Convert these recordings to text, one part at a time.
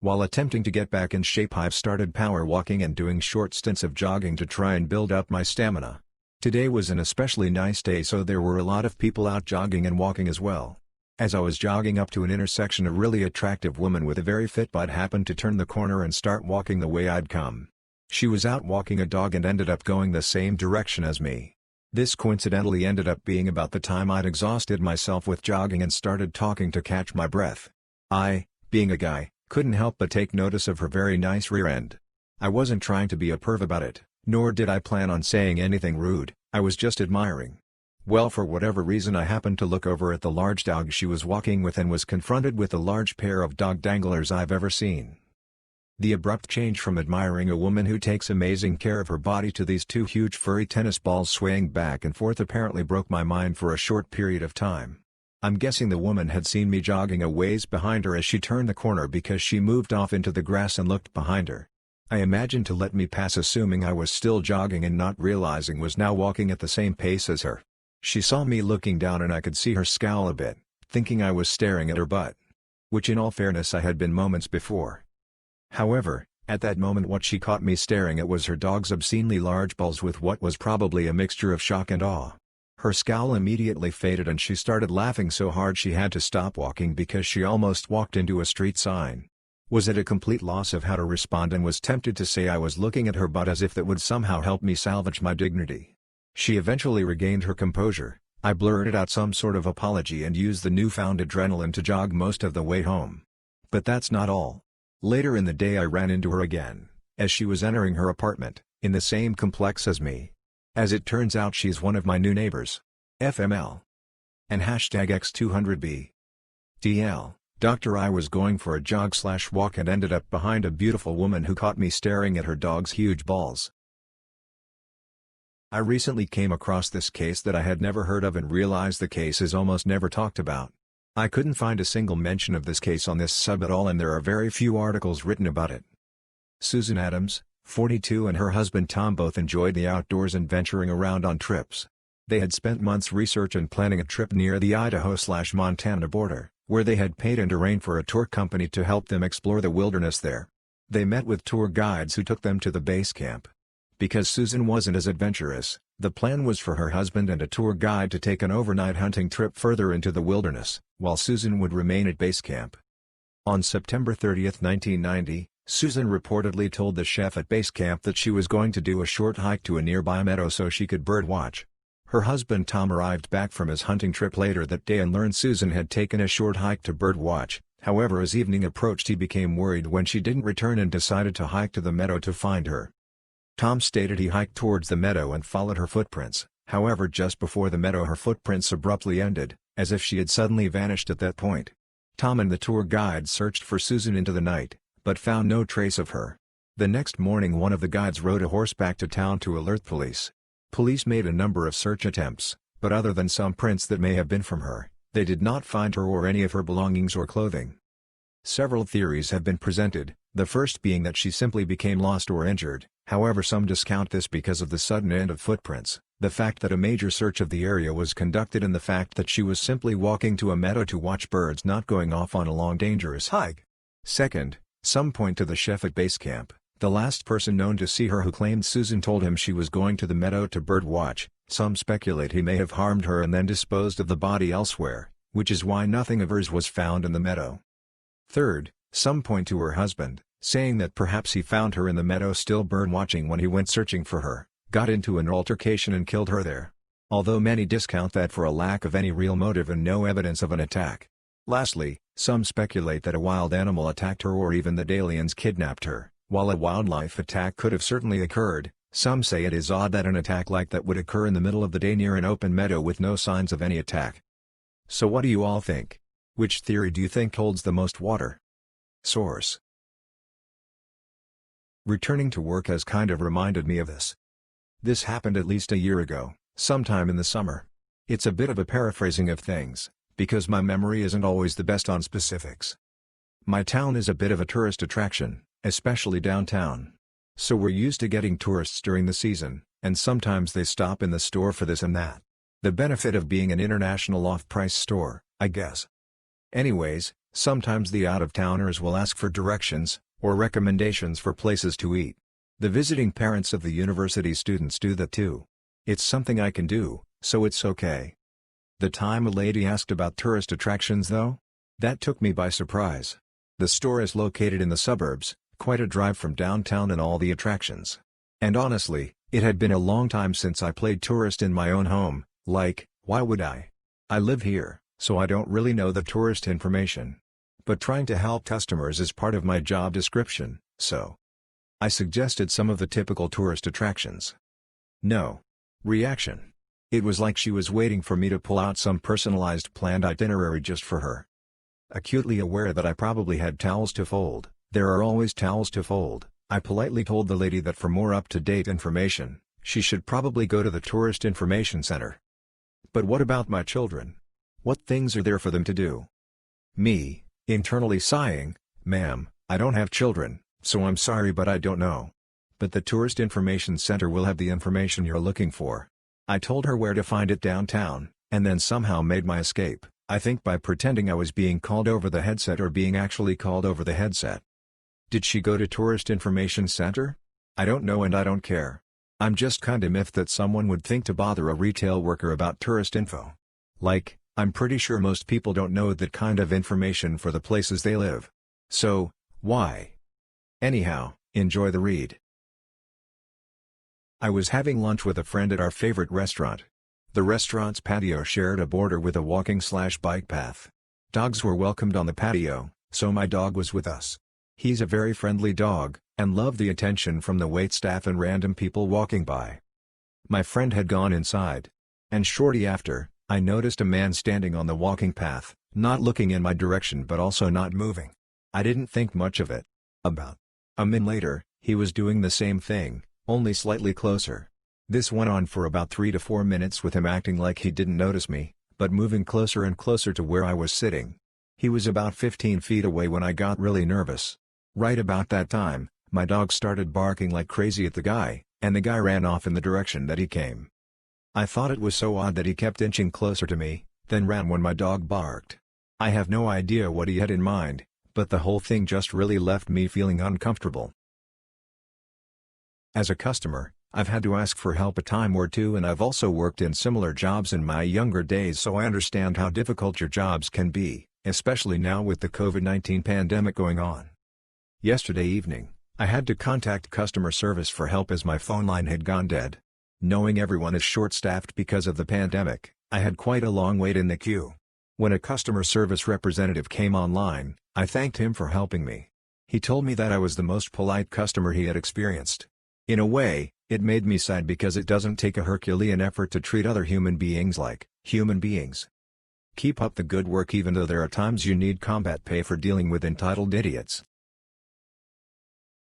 While attempting to get back in shape, I've started power walking and doing short stints of jogging to try and build up my stamina. Today was an especially nice day, so there were a lot of people out jogging and walking as well. As I was jogging up to an intersection, a really attractive woman with a very fit butt happened to turn the corner and start walking the way I'd come. She was out walking a dog and ended up going the same direction as me. This coincidentally ended up being about the time I'd exhausted myself with jogging and started talking to catch my breath. I, being a guy, couldn't help but take notice of her very nice rear end. I wasn't trying to be a perv about it, nor did I plan on saying anything rude. I was just admiring. Well, for whatever reason, I happened to look over at the large dog she was walking with and was confronted with the large pair of dog danglers I've ever seen. The abrupt change from admiring a woman who takes amazing care of her body to these two huge furry tennis balls swaying back and forth apparently broke my mind for a short period of time. I'm guessing the woman had seen me jogging a ways behind her as she turned the corner, because she moved off into the grass and looked behind her. I imagined to let me pass, assuming I was still jogging and not realizing was now walking at the same pace as her. She saw me looking down and I could see her scowl a bit, thinking I was staring at her butt. Which in all fairness I had been moments before. However, at that moment what she caught me staring at was her dog's obscenely large balls, with what was probably a mixture of shock and awe. Her scowl immediately faded and she started laughing so hard she had to stop walking because she almost walked into a street sign. Was at a complete loss of how to respond and was tempted to say I was looking at her butt, as if that would somehow help me salvage my dignity. She eventually regained her composure. I blurted out some sort of apology and used the newfound adrenaline to jog most of the way home. But that's not all. Later in the day I ran into her again, as she was entering her apartment, in the same complex as me. As it turns out, she's one of my new neighbors. FML. And #X200B. TL. Doctor, I was going for a jog/walk and ended up behind a beautiful woman who caught me staring at her dog's huge balls. I recently came across this case that I had never heard of and realized the case is almost never talked about. I couldn't find a single mention of this case on this sub at all, and there are very few articles written about it. Susan Adams, 42, and her husband Tom both enjoyed the outdoors and venturing around on trips. They had spent months research and planning a trip near the Idaho/Montana border, where they had paid and arranged for a tour company to help them explore the wilderness there. They met with tour guides who took them to the base camp. Because Susan wasn't as adventurous, the plan was for her husband and a tour guide to take an overnight hunting trip further into the wilderness, while Susan would remain at base camp. On September 30, 1990, Susan reportedly told the chef at base camp that she was going to do a short hike to a nearby meadow so she could bird watch. Her husband Tom arrived back from his hunting trip later that day and learned Susan had taken a short hike to bird watch. However, as evening approached, he became worried when she didn't return and decided to hike to the meadow to find her. Tom stated he hiked towards the meadow and followed her footprints. However, just before the meadow her footprints abruptly ended, as if she had suddenly vanished at that point. Tom and the tour guide searched for Susan into the night, but found no trace of her. The next morning one of the guides rode a horse back to town to alert police. Police made a number of search attempts, but other than some prints that may have been from her, they did not find her or any of her belongings or clothing. Several theories have been presented, the first being that she simply became lost or injured. However, some discount this because of the sudden end of footprints, the fact that a major search of the area was conducted, and the fact that she was simply walking to a meadow to watch birds, not going off on a long dangerous hike. Second, some point to the chef at base camp, the last person known to see her, who claimed Susan told him she was going to the meadow to bird watch. Some speculate he may have harmed her and then disposed of the body elsewhere, which is why nothing of hers was found in the meadow. Third, some point to her husband, saying that perhaps he found her in the meadow still bird-watching when he went searching for her, got into an altercation and killed her there. Although many discount that for a lack of any real motive and no evidence of an attack. Lastly, some speculate that a wild animal attacked her or even that aliens kidnapped her. While a wildlife attack could have certainly occurred, some say it is odd that an attack like that would occur in the middle of the day near an open meadow with no signs of any attack. So what do you all think? Which theory do you think holds the most water? Source. Returning to work has kind of reminded me of this. This happened at least a year ago, sometime in the summer. It's a bit of a paraphrasing of things, because my memory isn't always the best on specifics. My town is a bit of a tourist attraction, especially downtown. So we're used to getting tourists during the season, and sometimes they stop in the store for this and that. The benefit of being an international off-price store, I guess. Anyways, Sometimes the out-of-towners will ask for directions, or recommendations for places to eat. The visiting parents of the university students do that too. It's something I can do, so it's okay. The time a lady asked about tourist attractions though? That took me by surprise. The store is located in the suburbs, quite a drive from downtown and all the attractions. And honestly, it had been a long time since I played tourist in my own home, like, why would I? I live here, so I don't really know the tourist information. But trying to help customers is part of my job description, so I suggested some of the typical tourist attractions. No reaction. It was like she was waiting for me to pull out some personalized planned itinerary just for her. Acutely aware that I probably had towels to fold, there are always towels to fold, I politely told the lady that for more up-to-date information, she should probably go to the Tourist Information Center. But what about my children? What things are there for them to do? Me, internally sighing, ma'am, I don't have children, so I'm sorry but I don't know. But the Tourist Information Center will have the information you're looking for. I told her where to find it downtown, and then somehow made my escape, I think by pretending I was being called over the headset or being actually called over the headset. Did she go to Tourist Information Center? I don't know and I don't care. I'm just kinda miffed that someone would think to bother a retail worker about tourist info. Like, I'm pretty sure most people don't know that kind of information for the places they live. So, why? Anyhow, enjoy the read. I was having lunch with a friend at our favorite restaurant. The restaurant's patio shared a border with a walking/bike path. Dogs were welcomed on the patio, so my dog was with us. He's a very friendly dog, and loved the attention from the waitstaff and random people walking by. My friend had gone inside. And shortly after, I noticed a man standing on the walking path, not looking in my direction but also not moving. I didn't think much of it. About a minute later, he was doing the same thing, only slightly closer. This went on for about 3 to 4 minutes with him acting like he didn't notice me, but moving closer and closer to where I was sitting. He was about 15 feet away when I got really nervous. Right about that time, my dog started barking like crazy at the guy, and the guy ran off in the direction that he came. I thought it was so odd that he kept inching closer to me, then ran when my dog barked. I have no idea what he had in mind, but the whole thing just really left me feeling uncomfortable. As a customer, I've had to ask for help a time or two, and I've also worked in similar jobs in my younger days, so I understand how difficult your jobs can be, especially now with the COVID-19 pandemic going on. Yesterday evening, I had to contact customer service for help as my phone line had gone dead. Knowing everyone is short-staffed because of the pandemic, I had quite a long wait in the queue. When a customer service representative came online, I thanked him for helping me. He told me that I was the most polite customer he had experienced. In a way, it made me sad because it doesn't take a Herculean effort to treat other human beings like human beings. Keep up the good work even though there are times you need combat pay for dealing with entitled idiots.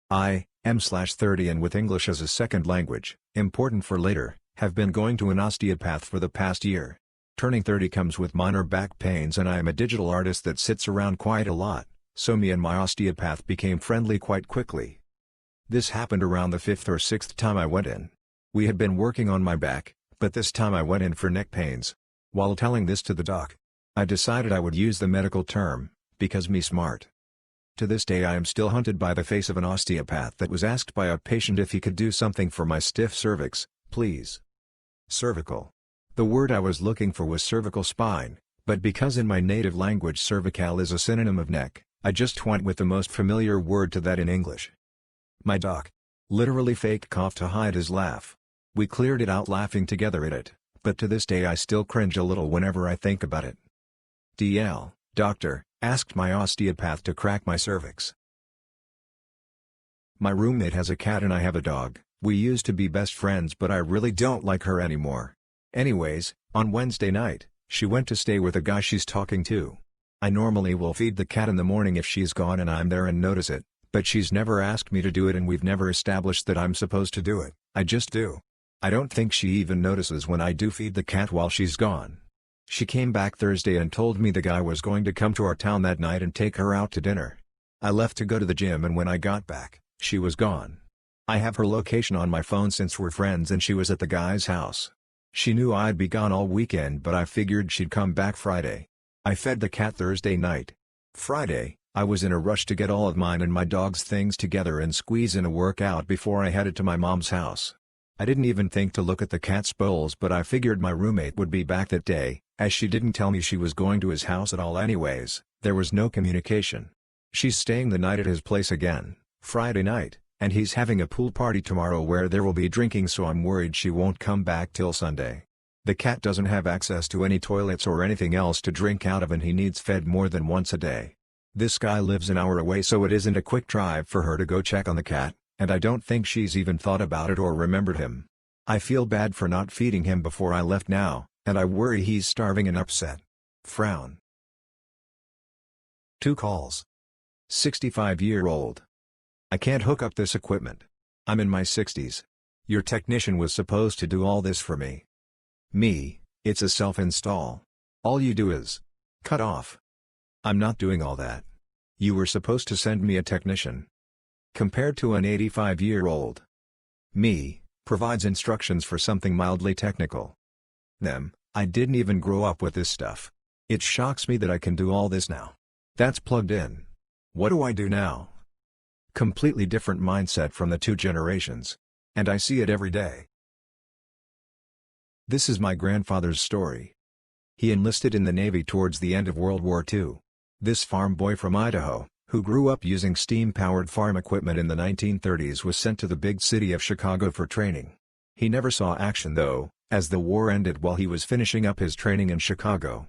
I am /30 and with English as a second language, important for later, have been going to an osteopath for the past year. Turning 30 comes with minor back pains and I am a digital artist that sits around quite a lot, so me and my osteopath became friendly quite quickly. This happened around the 5th or 6th time I went in. We had been working on my back, but this time I went in for neck pains. While telling this to the doc, I decided I would use the medical term, because me smart. To this day I am still haunted by the face of an osteopath that was asked by a patient if he could do something for my stiff cervix, please. Cervical. The word I was looking for was cervical spine, but because in my native language cervical is a synonym of neck, I just went with the most familiar word to that in English. My doc literally fake coughed to hide his laugh. We cleared it out laughing together at it, but to this day I still cringe a little whenever I think about it. DL, doctor, asked my osteopath to crack my cervix. My roommate has a cat and I have a dog. We used to be best friends but I really don't like her anymore. Anyways, on Wednesday night, she went to stay with a guy she's talking to. I normally will feed the cat in the morning if she's gone and I'm there and notice it, but she's never asked me to do it and we've never established that I'm supposed to do it, I just do. I don't think she even notices when I do feed the cat while she's gone. She came back Thursday and told me the guy was going to come to our town that night and take her out to dinner. I left to go to the gym and when I got back, she was gone. I have her location on my phone since we're friends and she was at the guy's house. She knew I'd be gone all weekend but I figured she'd come back Friday. I fed the cat Thursday night. Friday, I was in a rush to get all of mine and my dog's things together and squeeze in a workout before I headed to my mom's house. I didn't even think to look at the cat's bowls, but I figured my roommate would be back that day, as she didn't tell me she was going to his house at all anyways. There was no communication. She's staying the night at his place again, Friday night, and he's having a pool party tomorrow where there will be drinking, so I'm worried she won't come back till Sunday. The cat doesn't have access to any toilets or anything else to drink out of, and he needs fed more than once a day. This guy lives an hour away, so it isn't a quick drive for her to go check on the cat, and I don't think she's even thought about it or remembered him. I feel bad for not feeding him before I left now, and I worry he's starving and upset. Frown. 2 calls. 65-year-old. I can't hook up this equipment. I'm in my 60s. Your technician was supposed to do all this for me. Me, it's a self-install. All you do is cut off. I'm not doing all that. You were supposed to send me a technician. Compared to an 85-year-old. Me, provides instructions for something mildly technical. Them, I didn't even grow up with this stuff. It shocks me that I can do all this now. That's plugged in. What do I do now? Completely different mindset from the 2 generations. And I see it every day. This is my grandfather's story. He enlisted in the Navy towards the end of World War II. This farm boy from Idaho, who grew up using steam-powered farm equipment in the 1930s, was sent to the big city of Chicago for training. He never saw action though, as the war ended while he was finishing up his training in Chicago.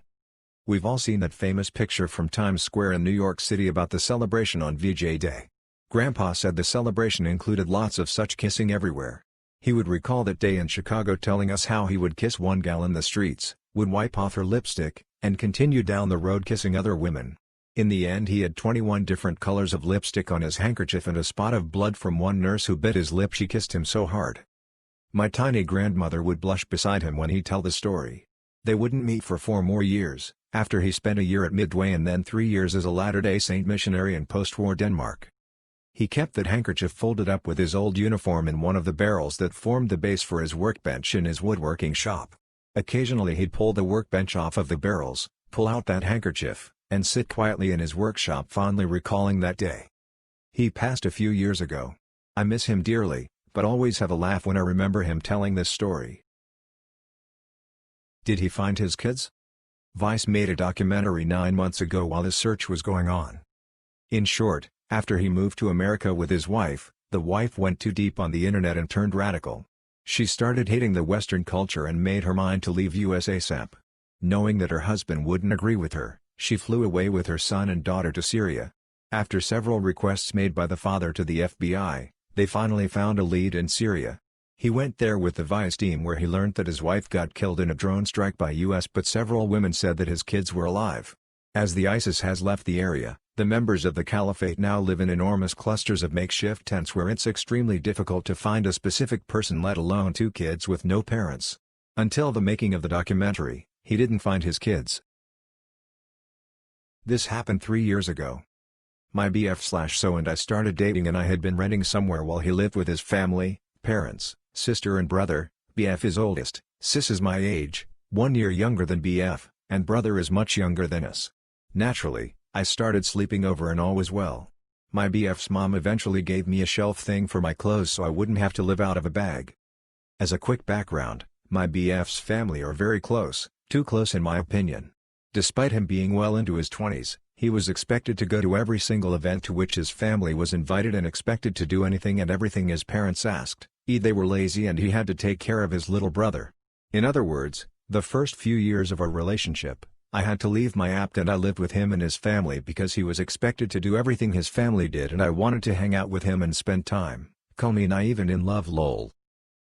We've all seen that famous picture from Times Square in New York City about the celebration on VJ Day. Grandpa said the celebration included lots of such kissing everywhere. He would recall that day in Chicago, telling us how he would kiss one gal in the streets, would wipe off her lipstick, and continue down the road kissing other women. In the end, he had 21 different colors of lipstick on his handkerchief and a spot of blood from one nurse who bit his lip, she kissed him so hard. My tiny grandmother would blush beside him when he'd tell the story. They wouldn't meet for 4 more years, after he spent a year at Midway and then 3 years as a Latter-day Saint missionary in post-war Denmark. He kept that handkerchief folded up with his old uniform in one of the barrels that formed the base for his workbench in his woodworking shop. Occasionally he'd pull the workbench off of the barrels, pull out that handkerchief, and sit quietly in his workshop fondly recalling that day. He passed a few years ago. I miss him dearly, but always have a laugh when I remember him telling this story. Did he find his kids? Vice made a documentary 9 months ago while his search was going on. In short, after he moved to America with his wife, the wife went too deep on the internet and turned radical. She started hating the Western culture and made her mind to leave US ASAP. Knowing that her husband wouldn't agree with her, she flew away with her son and daughter to Syria. After several requests made by the father to the FBI, they finally found a lead in Syria. He went there with the Vice team, where he learned that his wife got killed in a drone strike by US, but several women said that his kids were alive. As the ISIS has left the area, the members of the caliphate now live in enormous clusters of makeshift tents where it's extremely difficult to find a specific person, let alone 2 kids with no parents. Until the making of the documentary, he didn't find his kids. This happened 3 years ago. My BF/so and I started dating, and I had been renting somewhere while he lived with his family, parents, sister and brother. BF is oldest, sis is my age, 1 year younger than BF, and brother is much younger than us. Naturally, I started sleeping over and all was well. My BF's mom eventually gave me a shelf thing for my clothes so I wouldn't have to live out of a bag. As a quick background, my BF's family are very close, too close in my opinion. Despite him being well into his 20s, he was expected to go to every single event to which his family was invited and expected to do anything and everything his parents asked. They were lazy and he had to take care of his little brother. In other words, the first few years of our relationship, I had to leave my apt and I lived with him and his family because he was expected to do everything his family did and I wanted to hang out with him and spend time. Call me naive and in love, lol.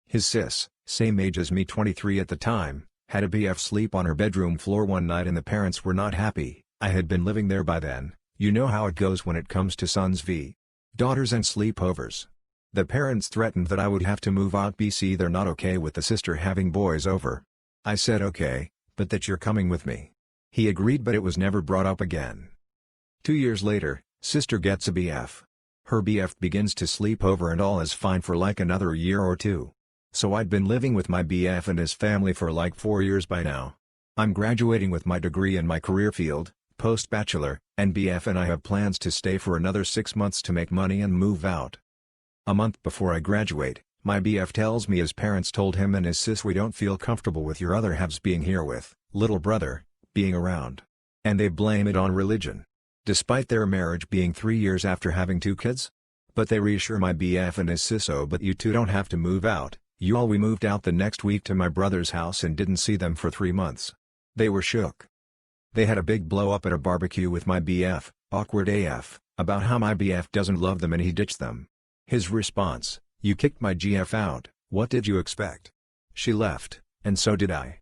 His sis, same age as me, 23 at the time, had a BF sleep on her bedroom floor one night and the parents were not happy. I had been living there by then. You know how it goes when it comes to sons v. daughters and sleepovers. The parents threatened that I would have to move out BC. They're not okay with the sister having boys over. I said okay, but that you're coming with me. He agreed, but it was never brought up again. 2 years later, sister gets a BF. Her BF begins to sleep over and all is fine for like another year or 2. So I'd been living with my BF and his family for like 4 years by now. I'm graduating with my degree in my career field, Post-bachelor, BF and I have plans to stay for another 6 months to make money and move out. A month before I graduate, my BF tells me his parents told him and his sis we don't feel comfortable with your other halves being here with, little brother, being around. And they blame it on religion. Despite their marriage being 3 years after having 2 kids? But they reassure my BF and his sis, oh but you two don't have to move out, we moved out the next week to my brother's house and didn't see them for 3 months. They were shook. They had a big blow up at a barbecue with my BF, awkward AF, about how my BF doesn't love them and he ditched them. His response: "You kicked my GF out, what did you expect? She left, and so did I."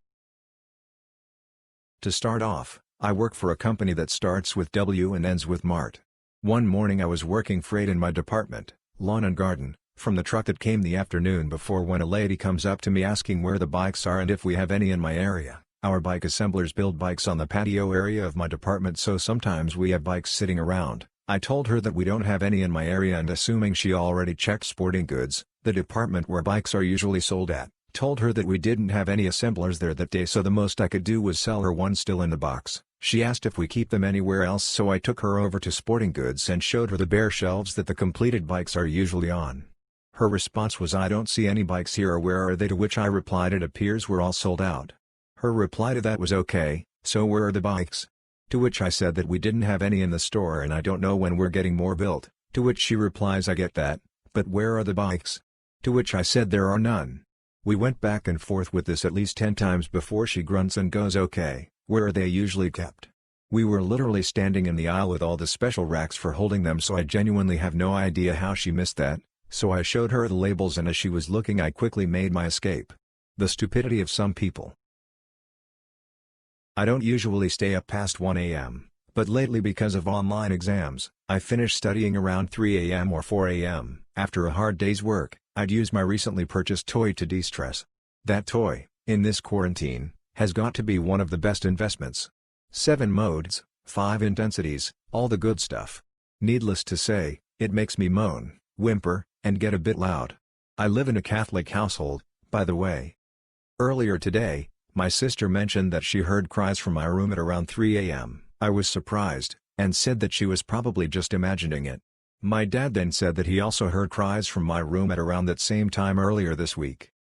To start off, I work for a company that starts with W and ends with Mart. One morning I was working freight in my department, lawn and garden, from the truck that came the afternoon before when a lady comes up to me asking where the bikes are and if we have any in my area. Our bike assemblers build bikes on the patio area of my department, so sometimes we have bikes sitting around. I told her that we don't have any in my area, and assuming she already checked Sporting Goods, the department where bikes are usually sold at, told her that we didn't have any assemblers there that day, so the most I could do was sell her one still in the box. She asked if we keep them anywhere else, so I took her over to Sporting Goods and showed her the bare shelves that the completed bikes are usually on. Her response was, "I don't see any bikes here, or where are they?" To which I replied, "It appears we're all sold out." Her reply to that was, "Okay, so where are the bikes?" To which I said that we didn't have any in the store and I don't know when we're getting more built, to which she replies, "I get that, but where are the bikes?" To which I said there are none. We went back and forth with this at least 10 times before she grunts and goes, "Okay, where are they usually kept?" We were literally standing in the aisle with all the special racks for holding them, so I genuinely have no idea how she missed that, so I showed her the labels and as she was looking I quickly made my escape. The stupidity of some people. I don't usually stay up past 1 a.m., but lately because of online exams, I finish studying around 3 a.m. or 4 a.m. After a hard day's work, I'd use my recently purchased toy to de-stress. That toy, in this quarantine, has got to be one of the best investments. 7 modes, 5 intensities, all the good stuff. Needless to say, it makes me moan, whimper, and get a bit loud. I live in a Catholic household, by the way. Earlier today, my sister mentioned that she heard cries from my room at around 3 a.m. I was surprised, and said that she was probably just imagining it. My dad then said that he also heard cries from my room at around that same time earlier this week.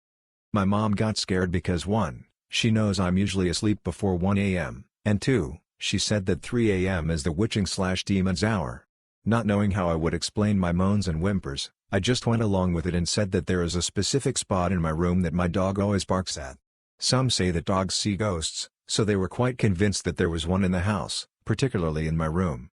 My mom got scared because 1, she knows I'm usually asleep before 1 a.m., and 2, she said that 3 a.m. is the witching/demon's hour. Not knowing how I would explain my moans and whimpers, I just went along with it and said that there is a specific spot in my room that my dog always barks at. Some say that dogs see ghosts, so they were quite convinced that there was one in the house, particularly in my room.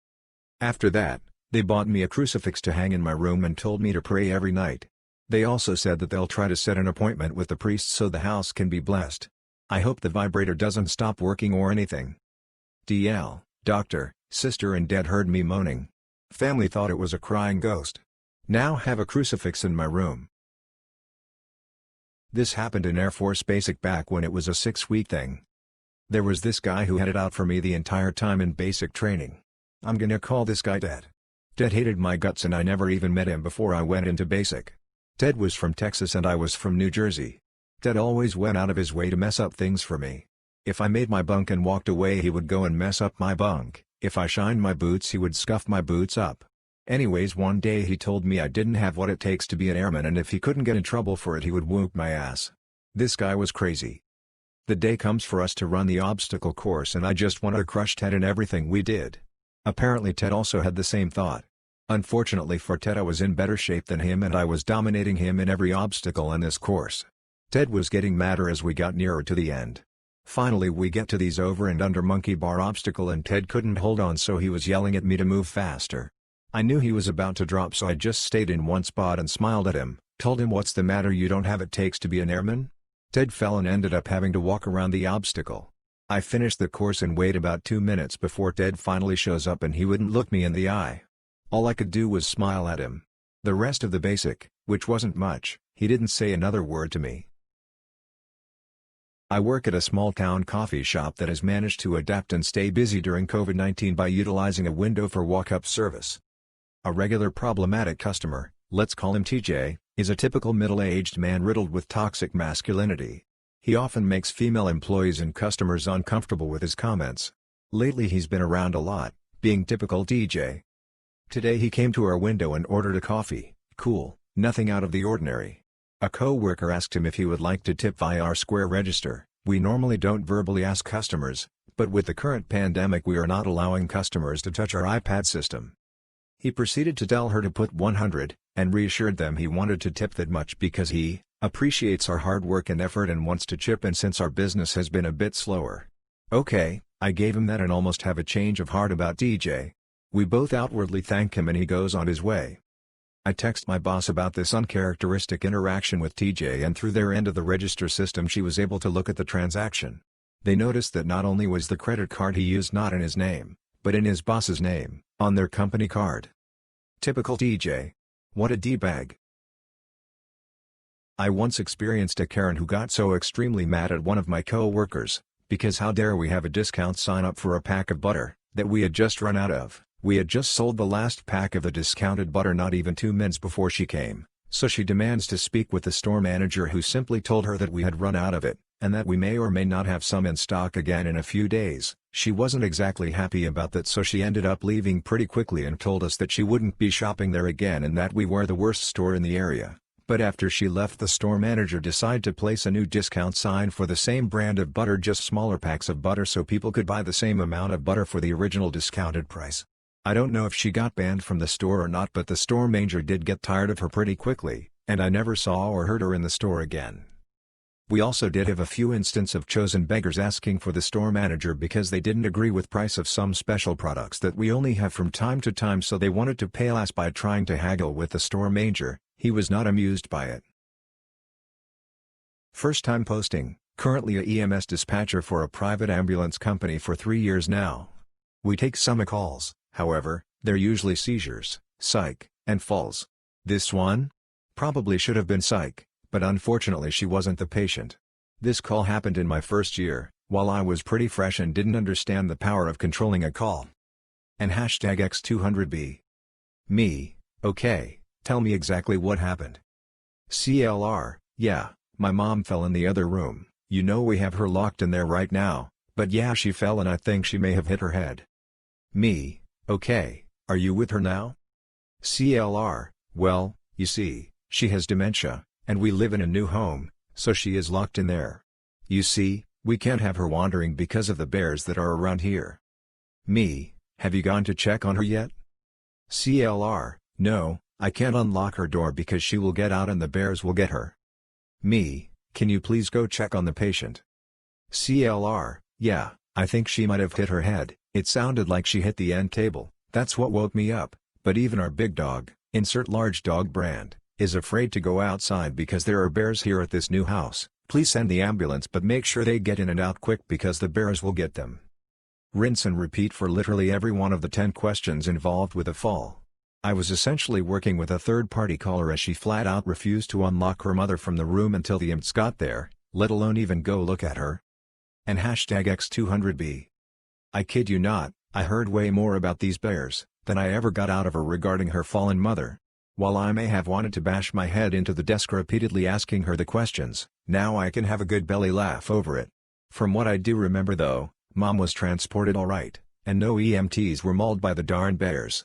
After that, they bought me a crucifix to hang in my room and told me to pray every night. They also said that they'll try to set an appointment with the priest so the house can be blessed. I hope the vibrator doesn't stop working or anything. DL, doctor, sister and dad heard me moaning. Family thought it was a crying ghost. Now have a crucifix in my room. This happened in Air Force Basic back when it was a 6-week thing. There was this guy who had it out for me the entire time in basic training. I'm gonna call this guy Ted. Ted hated my guts and I never even met him before I went into basic. Ted was from Texas and I was from New Jersey. Ted always went out of his way to mess up things for me. If I made my bunk and walked away, he would go and mess up my bunk. If I shined my boots, he would scuff my boots up. Anyways, one day he told me I didn't have what it takes to be an airman and if he couldn't get in trouble for it he would whoop my ass. This guy was crazy. The day comes for us to run the obstacle course and I just wanted to crush Ted in everything we did. Apparently Ted also had the same thought. Unfortunately for Ted, I was in better shape than him and I was dominating him in every obstacle in this course. Ted was getting madder as we got nearer to the end. Finally we get to these over and under monkey bar obstacle and Ted couldn't hold on, so he was yelling at me to move faster. I knew he was about to drop, so I just stayed in one spot and smiled at him, told him, "What's the matter, you don't have it takes to be an airman?" Ted fell and ended up having to walk around the obstacle. I finished the course and wait about 2 minutes before Ted finally shows up and he wouldn't look me in the eye. All I could do was smile at him. The rest of the basic, which wasn't much, he didn't say another word to me. I work at a small-town coffee shop that has managed to adapt and stay busy during COVID-19 by utilizing a window for walk-up service. A regular problematic customer, let's call him TJ, is a typical middle-aged man riddled with toxic masculinity. He often makes female employees and customers uncomfortable with his comments. Lately he's been around a lot, being typical DJ. Today he came to our window and ordered a coffee. Cool, nothing out of the ordinary. A co-worker asked him if he would like to tip via our Square register. We normally don't verbally ask customers, but with the current pandemic we are not allowing customers to touch our iPad system. He proceeded to tell her to put 100, and reassured them he wanted to tip that much because he appreciates our hard work and effort and wants to chip in since our business has been a bit slower. Okay, I gave him that and almost have a change of heart about DJ. We both outwardly thank him and he goes on his way. I text my boss about this uncharacteristic interaction with TJ, and through their end of the register system she was able to look at the transaction. They noticed that not only was the credit card he used not in his name, but in his boss's name, on their company card. Typical TJ. What a D-bag. I once experienced a Karen who got so extremely mad at one of my co-workers, because how dare we have a discount sign up for a pack of butter, that we had just run out of. We had just sold the last pack of the discounted butter not even 2 minutes before she came, so she demands to speak with the store manager, who simply told her that we had run out of it, and that we may or may not have some in stock again in a few days. She wasn't exactly happy about that, so she ended up leaving pretty quickly and told us that she wouldn't be shopping there again and that we were the worst store in the area. But after she left, the store manager decided to place a new discount sign for the same brand of butter, just smaller packs of butter, so people could buy the same amount of butter for the original discounted price. I don't know if she got banned from the store or not, but the store manager did get tired of her pretty quickly, and I never saw or heard her in the store again. We also did have a few instances of chosen beggars asking for the store manager because they didn't agree with price of some special products that we only have from time to time, so they wanted to pay less by trying to haggle with the store manager. He was not amused by it. First time posting, currently a EMS dispatcher for a private ambulance company for 3 years now. We take some calls, however, they're usually seizures, psych, and falls. This one? Probably should have been psych, but unfortunately she wasn't the patient. This call happened in my first year, while I was pretty fresh and didn't understand the power of controlling a call. And #X200B. Me, okay. Tell me exactly what happened. CLR, yeah, my mom fell in the other room. You know we have her locked in there right now, but yeah, she fell and I think she may have hit her head. Me, okay, are you with her now? CLR, well, you see, she has dementia, and we live in a new home, so she is locked in there. You see, we can't have her wandering because of the bears that are around here. Me, have you gone to check on her yet? CLR, no. I can't unlock her door because she will get out and the bears will get her. Me, can you please go check on the patient? CLR, yeah, I think she might have hit her head. It sounded like she hit the end table. That's what woke me up, but even our big dog, insert large dog brand, is afraid to go outside because there are bears here at this new house. Please send the ambulance, but make sure they get in and out quick because the bears will get them. Rinse and repeat for literally every one of the 10 questions involved with a fall. I was essentially working with a third-party caller as she flat out refused to unlock her mother from the room until the EMTs got there, let alone even go look at her. And #X200B. I kid you not, I heard way more about these bears than I ever got out of her regarding her fallen mother. While I may have wanted to bash my head into the desk repeatedly asking her the questions, now I can have a good belly laugh over it. From what I do remember though, Mom was transported alright, and no EMTs were mauled by the darn bears.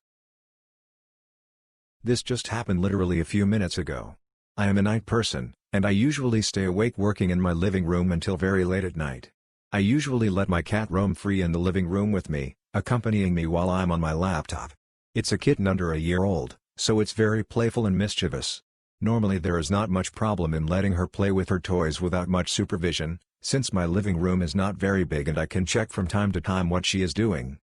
This just happened literally a few minutes ago. I am a night person, and I usually stay awake working in my living room until very late at night. I usually let my cat roam free in the living room with me, accompanying me while I'm on my laptop. It's a kitten under a year old, so it's very playful and mischievous. Normally there is not much problem in letting her play with her toys without much supervision, since my living room is not very big and I can check from time to time what she is doing.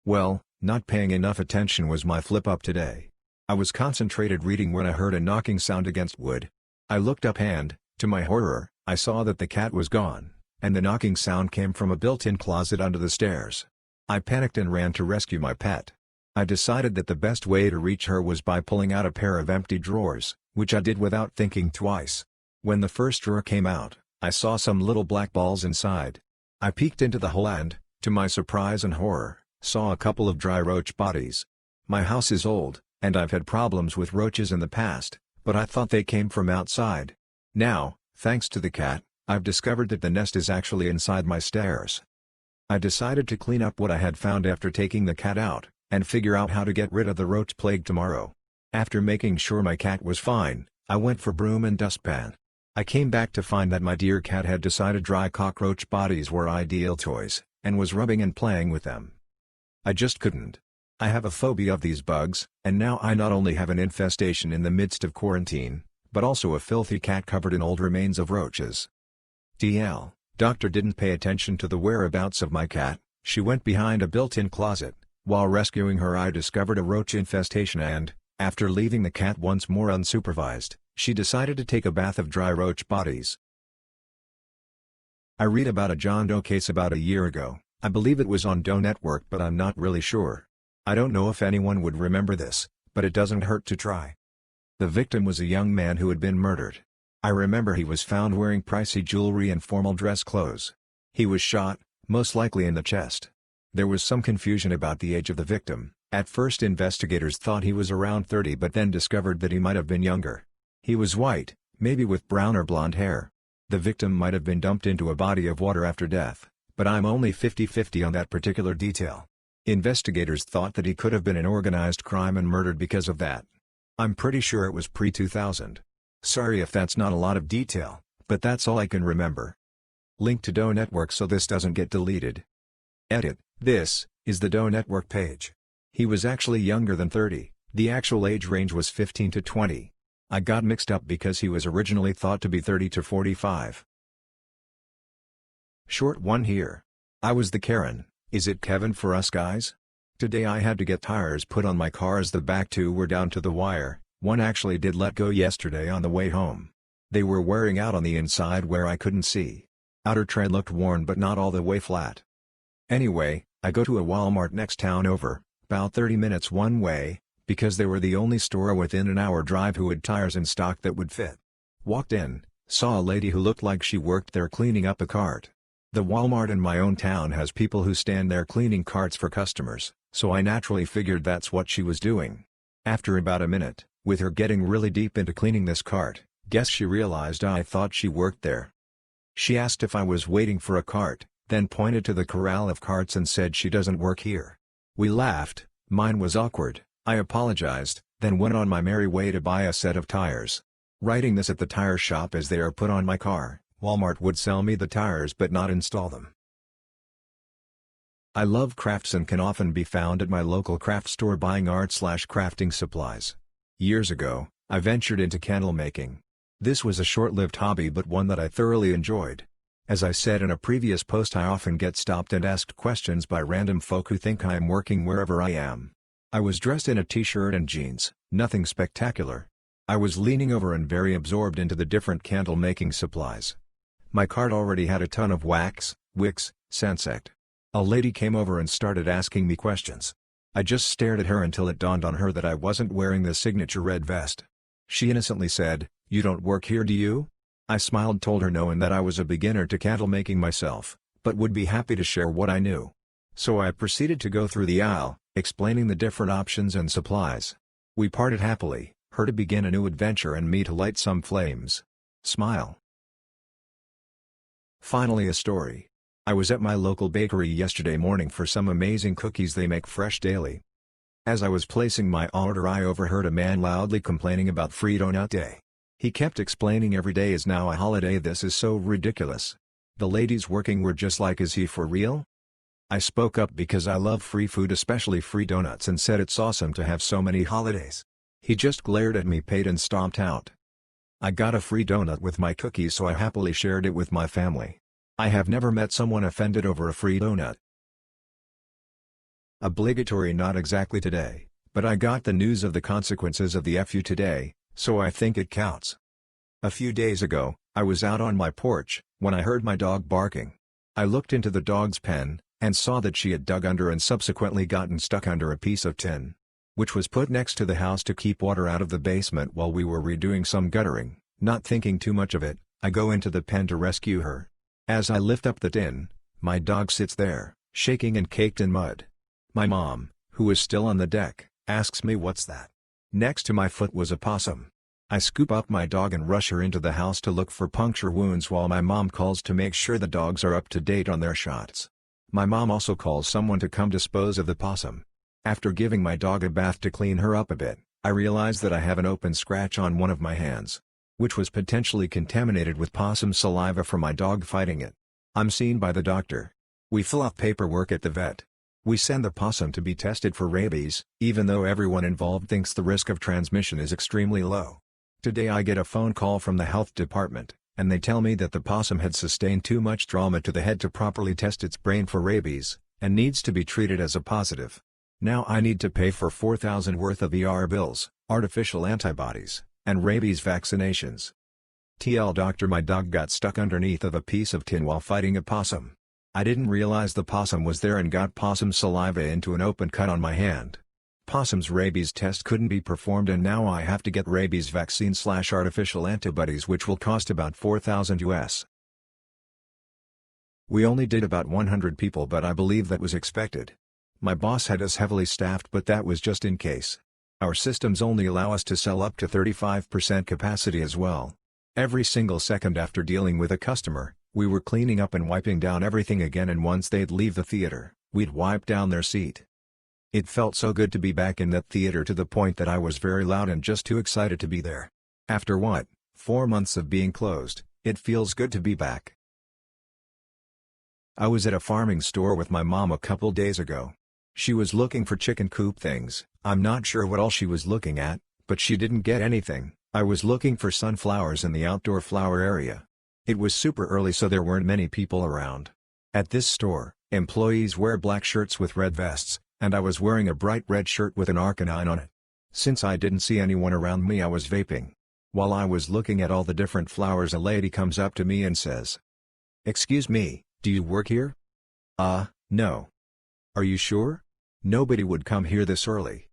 Well, not paying enough attention was my flip-up today. I was concentrated reading when I heard a knocking sound against wood. I looked up and, to my horror, I saw that the cat was gone, and the knocking sound came from a built-in closet under the stairs. I panicked and ran to rescue my pet. I decided that the best way to reach her was by pulling out a pair of empty drawers, which I did without thinking twice. When the first drawer came out, I saw some little black balls inside. I peeked into the hole and, to my surprise and horror, saw a couple of dry roach bodies. My house is old, and I've had problems with roaches in the past, but I thought they came from outside. Now, thanks to the cat, I've discovered that the nest is actually inside my stairs. I decided to clean up what I had found after taking the cat out, and figure out how to get rid of the roach plague tomorrow. After making sure my cat was fine, I went for broom and dustpan. I came back to find that my dear cat had decided dry cockroach bodies were ideal toys, and was rubbing and playing with them. I just couldn't. I have a phobia of these bugs, and now I not only have an infestation in the midst of quarantine, but also a filthy cat covered in old remains of roaches. TL, doctor didn't pay attention to the whereabouts of my cat. She went behind a built-in closet. While rescuing her, I discovered a roach infestation and, after leaving the cat once more unsupervised, she decided to take a bath of dry roach bodies. I read about a John Doe case about a year ago. I believe it was on Doe Network, but I'm not really sure. I don't know if anyone would remember this, but it doesn't hurt to try. The victim was a young man who had been murdered. I remember he was found wearing pricey jewelry and formal dress clothes. He was shot, most likely in the chest. There was some confusion about the age of the victim. At first investigators thought he was around 30, but then discovered that he might have been younger. He was white, maybe with brown or blonde hair. The victim might have been dumped into a body of water after death, but I'm only 50-50 on that particular detail. Investigators thought that he could have been an organized crime and murdered because of that. I'm pretty sure it was pre-2000. Sorry if that's not a lot of detail, but that's all I can remember. Link to Doe Network so this doesn't get deleted. Edit: this is the Doe Network page. He was actually younger than 30, the actual age range was 15 to 20. I got mixed up because he was originally thought to be 30 to 45. Short one here. I was the Karen, is it Kevin for us guys? Today I had to get tires put on my car as the back two were down to the wire. One actually did let go yesterday on the way home. They were wearing out on the inside where I couldn't see. Outer tread looked worn but not all the way flat. Anyway, I go to a Walmart next town over, about 30 minutes one way, because they were the only store within an hour drive who had tires in stock that would fit. Walked in, saw a lady who looked like she worked there cleaning up a cart. The Walmart in my own town has people who stand there cleaning carts for customers, so I naturally figured that's what she was doing. After about a minute, with her getting really deep into cleaning this cart, guess she realized I thought she worked there. She asked if I was waiting for a cart, then pointed to the corral of carts and said she doesn't work here. We laughed, mine was awkward, I apologized, then went on my merry way to buy a set of tires. Writing this at the tire shop as they are put on my car, Walmart would sell me the tires but not install them. I love crafts and can often be found at my local craft store buying art/crafting supplies. Years ago, I ventured into candle making. This was a short-lived hobby but one that I thoroughly enjoyed. As I said in a previous post, I often get stopped and asked questions by random folk who think I am working wherever I am. I was dressed in a t-shirt and jeans, nothing spectacular. I was leaning over and very absorbed into the different candle making supplies. My cart already had a ton of wax, wicks, sensect. A lady came over and started asking me questions. I just stared at her until it dawned on her that I wasn't wearing the signature red vest. She innocently said, "You don't work here, do you?" I smiled, told her no and that I was a beginner to candle making myself, but would be happy to share what I knew. So I proceeded to go through the aisle, explaining the different options and supplies. We parted happily, her to begin a new adventure and me to light some flames. Smile. Finally, a story. I was at my local bakery yesterday morning for some amazing cookies they make fresh daily. As I was placing my order, I overheard a man loudly complaining about Free Donut Day. He kept explaining every day is now a holiday. This is so ridiculous. The ladies working were just like, is he for real? I spoke up because I love free food, especially free donuts, and said it's awesome to have so many holidays. He just glared at me, paid and stomped out. I got a free donut with my cookies, so I happily shared it with my family. I have never met someone offended over a free donut. Obligatory, not exactly today, but I got the news of the consequences of the FU today, so I think it counts. A few days ago, I was out on my porch, when I heard my dog barking. I looked into the dog's pen, and saw that she had dug under and subsequently gotten stuck under a piece of tin, which was put next to the house to keep water out of the basement while we were redoing some guttering. Not thinking too much of it, I go into the pen to rescue her. As I lift up the tin, my dog sits there, shaking and caked in mud. My mom, who is still on the deck, asks me what's that. Next to my foot was a possum. I scoop up my dog and rush her into the house to look for puncture wounds while my mom calls to make sure the dogs are up to date on their shots. My mom also calls someone to come dispose of the possum. After giving my dog a bath to clean her up a bit, I realized that I have an open scratch on one of my hands, which was potentially contaminated with possum saliva from my dog fighting it. I'm seen by the doctor. We fill out paperwork at the vet. We send the possum to be tested for rabies, even though everyone involved thinks the risk of transmission is extremely low. Today I get a phone call from the health department, and they tell me that the possum had sustained too much trauma to the head to properly test its brain for rabies, and needs to be treated as a positive. Now I need to pay for $4,000 worth of bills, artificial antibodies, and rabies vaccinations. TL doctor, my dog got stuck underneath of a piece of tin while fighting a possum. I didn't realize the possum was there and got possum saliva into an open cut on my hand. Possum's rabies test couldn't be performed and now I have to get rabies vaccine/artificial antibodies, which will cost about $4,000 US. We only did about 100 people, but I believe that was expected. My boss had us heavily staffed, but that was just in case. Our systems only allow us to sell up to 35% capacity as well. Every single second after dealing with a customer, we were cleaning up and wiping down everything again, and once they'd leave the theater, we'd wipe down their seat. It felt so good to be back in that theater, to the point that I was very loud and just too excited to be there. After 4 months of being closed, it feels good to be back. I was at a farming store with my mom a couple days ago. She was looking for chicken coop things. I'm not sure what all she was looking at, but she didn't get anything. I was looking for sunflowers in the outdoor flower area. It was super early, so there weren't many people around. At this store, employees wear black shirts with red vests, and I was wearing a bright red shirt with an arcanine on it. Since I didn't see anyone around me, I was vaping. While I was looking at all the different flowers, a lady comes up to me and says, "Excuse me, do you work here?" No. "Are you sure? Nobody would come here this early."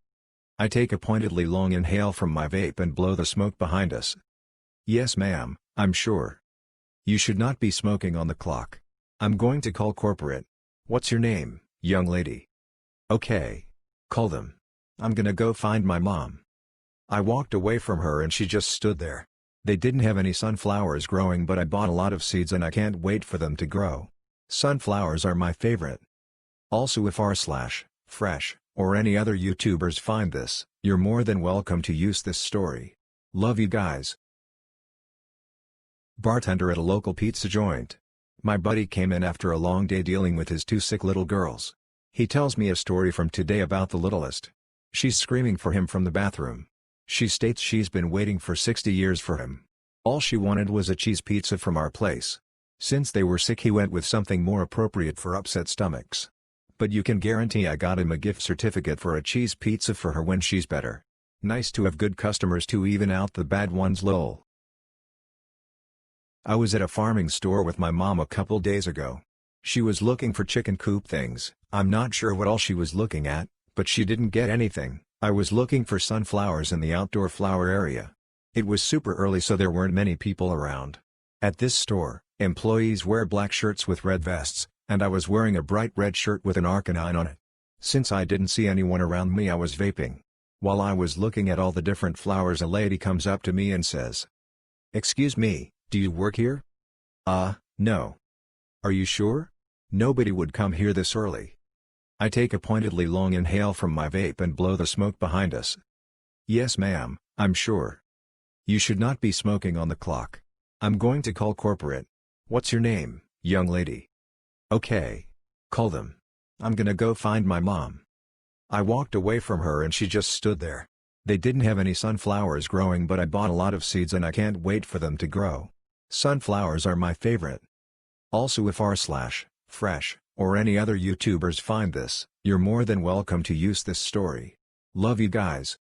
I take a pointedly long inhale from my vape and blow the smoke behind us. "Yes ma'am, I'm sure. You should not be smoking on the clock. I'm going to call corporate. What's your name, young lady?" "Okay. Call them. I'm gonna go find my mom." I walked away from her and she just stood there. They didn't have any sunflowers growing, but I bought a lot of seeds and I can't wait for them to grow. Sunflowers are my favorite. Also, if r/fresh or any other YouTubers find this, you're more than welcome to use this story. Love you guys. Bartender at a local pizza joint. My buddy came in after a long day dealing with his 2 sick little girls. He tells me a story from today about the littlest. She's screaming for him from the bathroom. She states she's been waiting for 60 years for him. All she wanted was a cheese pizza from our place. Since they were sick, he went with something more appropriate for upset stomachs. But you can guarantee I got him a gift certificate for a cheese pizza for her when she's better. Nice to have good customers to even out the bad ones, lol. I was at a farming store with my mom a couple days ago. She was looking for chicken coop things. I'm not sure what all she was looking at, but she didn't get anything. I was looking for sunflowers in the outdoor flower area. It was super early, so there weren't many people around. At this store, employees wear black shirts with red vests, and I was wearing a bright red shirt with an arcanine on it. Since I didn't see anyone around me, I was vaping. While I was looking at all the different flowers, a lady comes up to me and says, "Excuse me, do you work here?" No. "Are you sure? Nobody would come here this early." I take a pointedly long inhale from my vape and blow the smoke behind us. "Yes ma'am, I'm sure. You should not be smoking on the clock. I'm going to call corporate. What's your name, young lady?" "Okay. Call them. I'm gonna go find my mom." I walked away from her and she just stood there. They didn't have any sunflowers growing, but I bought a lot of seeds and I can't wait for them to grow. Sunflowers are my favorite. Also, if r/fresh or any other YouTubers find this, you're more than welcome to use this story. Love you guys.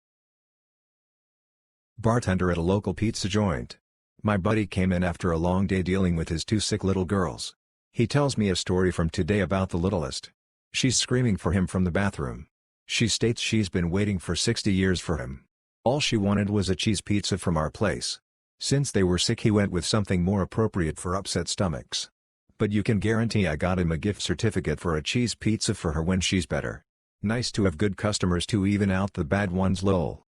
Bartender at a local pizza joint. My buddy came in after a long day dealing with his 2 sick little girls. He tells me a story from today about the littlest. She's screaming for him from the bathroom. She states she's been waiting for 60 years for him. All she wanted was a cheese pizza from our place. Since they were sick, he went with something more appropriate for upset stomachs. But you can guarantee I got him a gift certificate for a cheese pizza for her when she's better. Nice to have good customers to even out the bad ones, lol.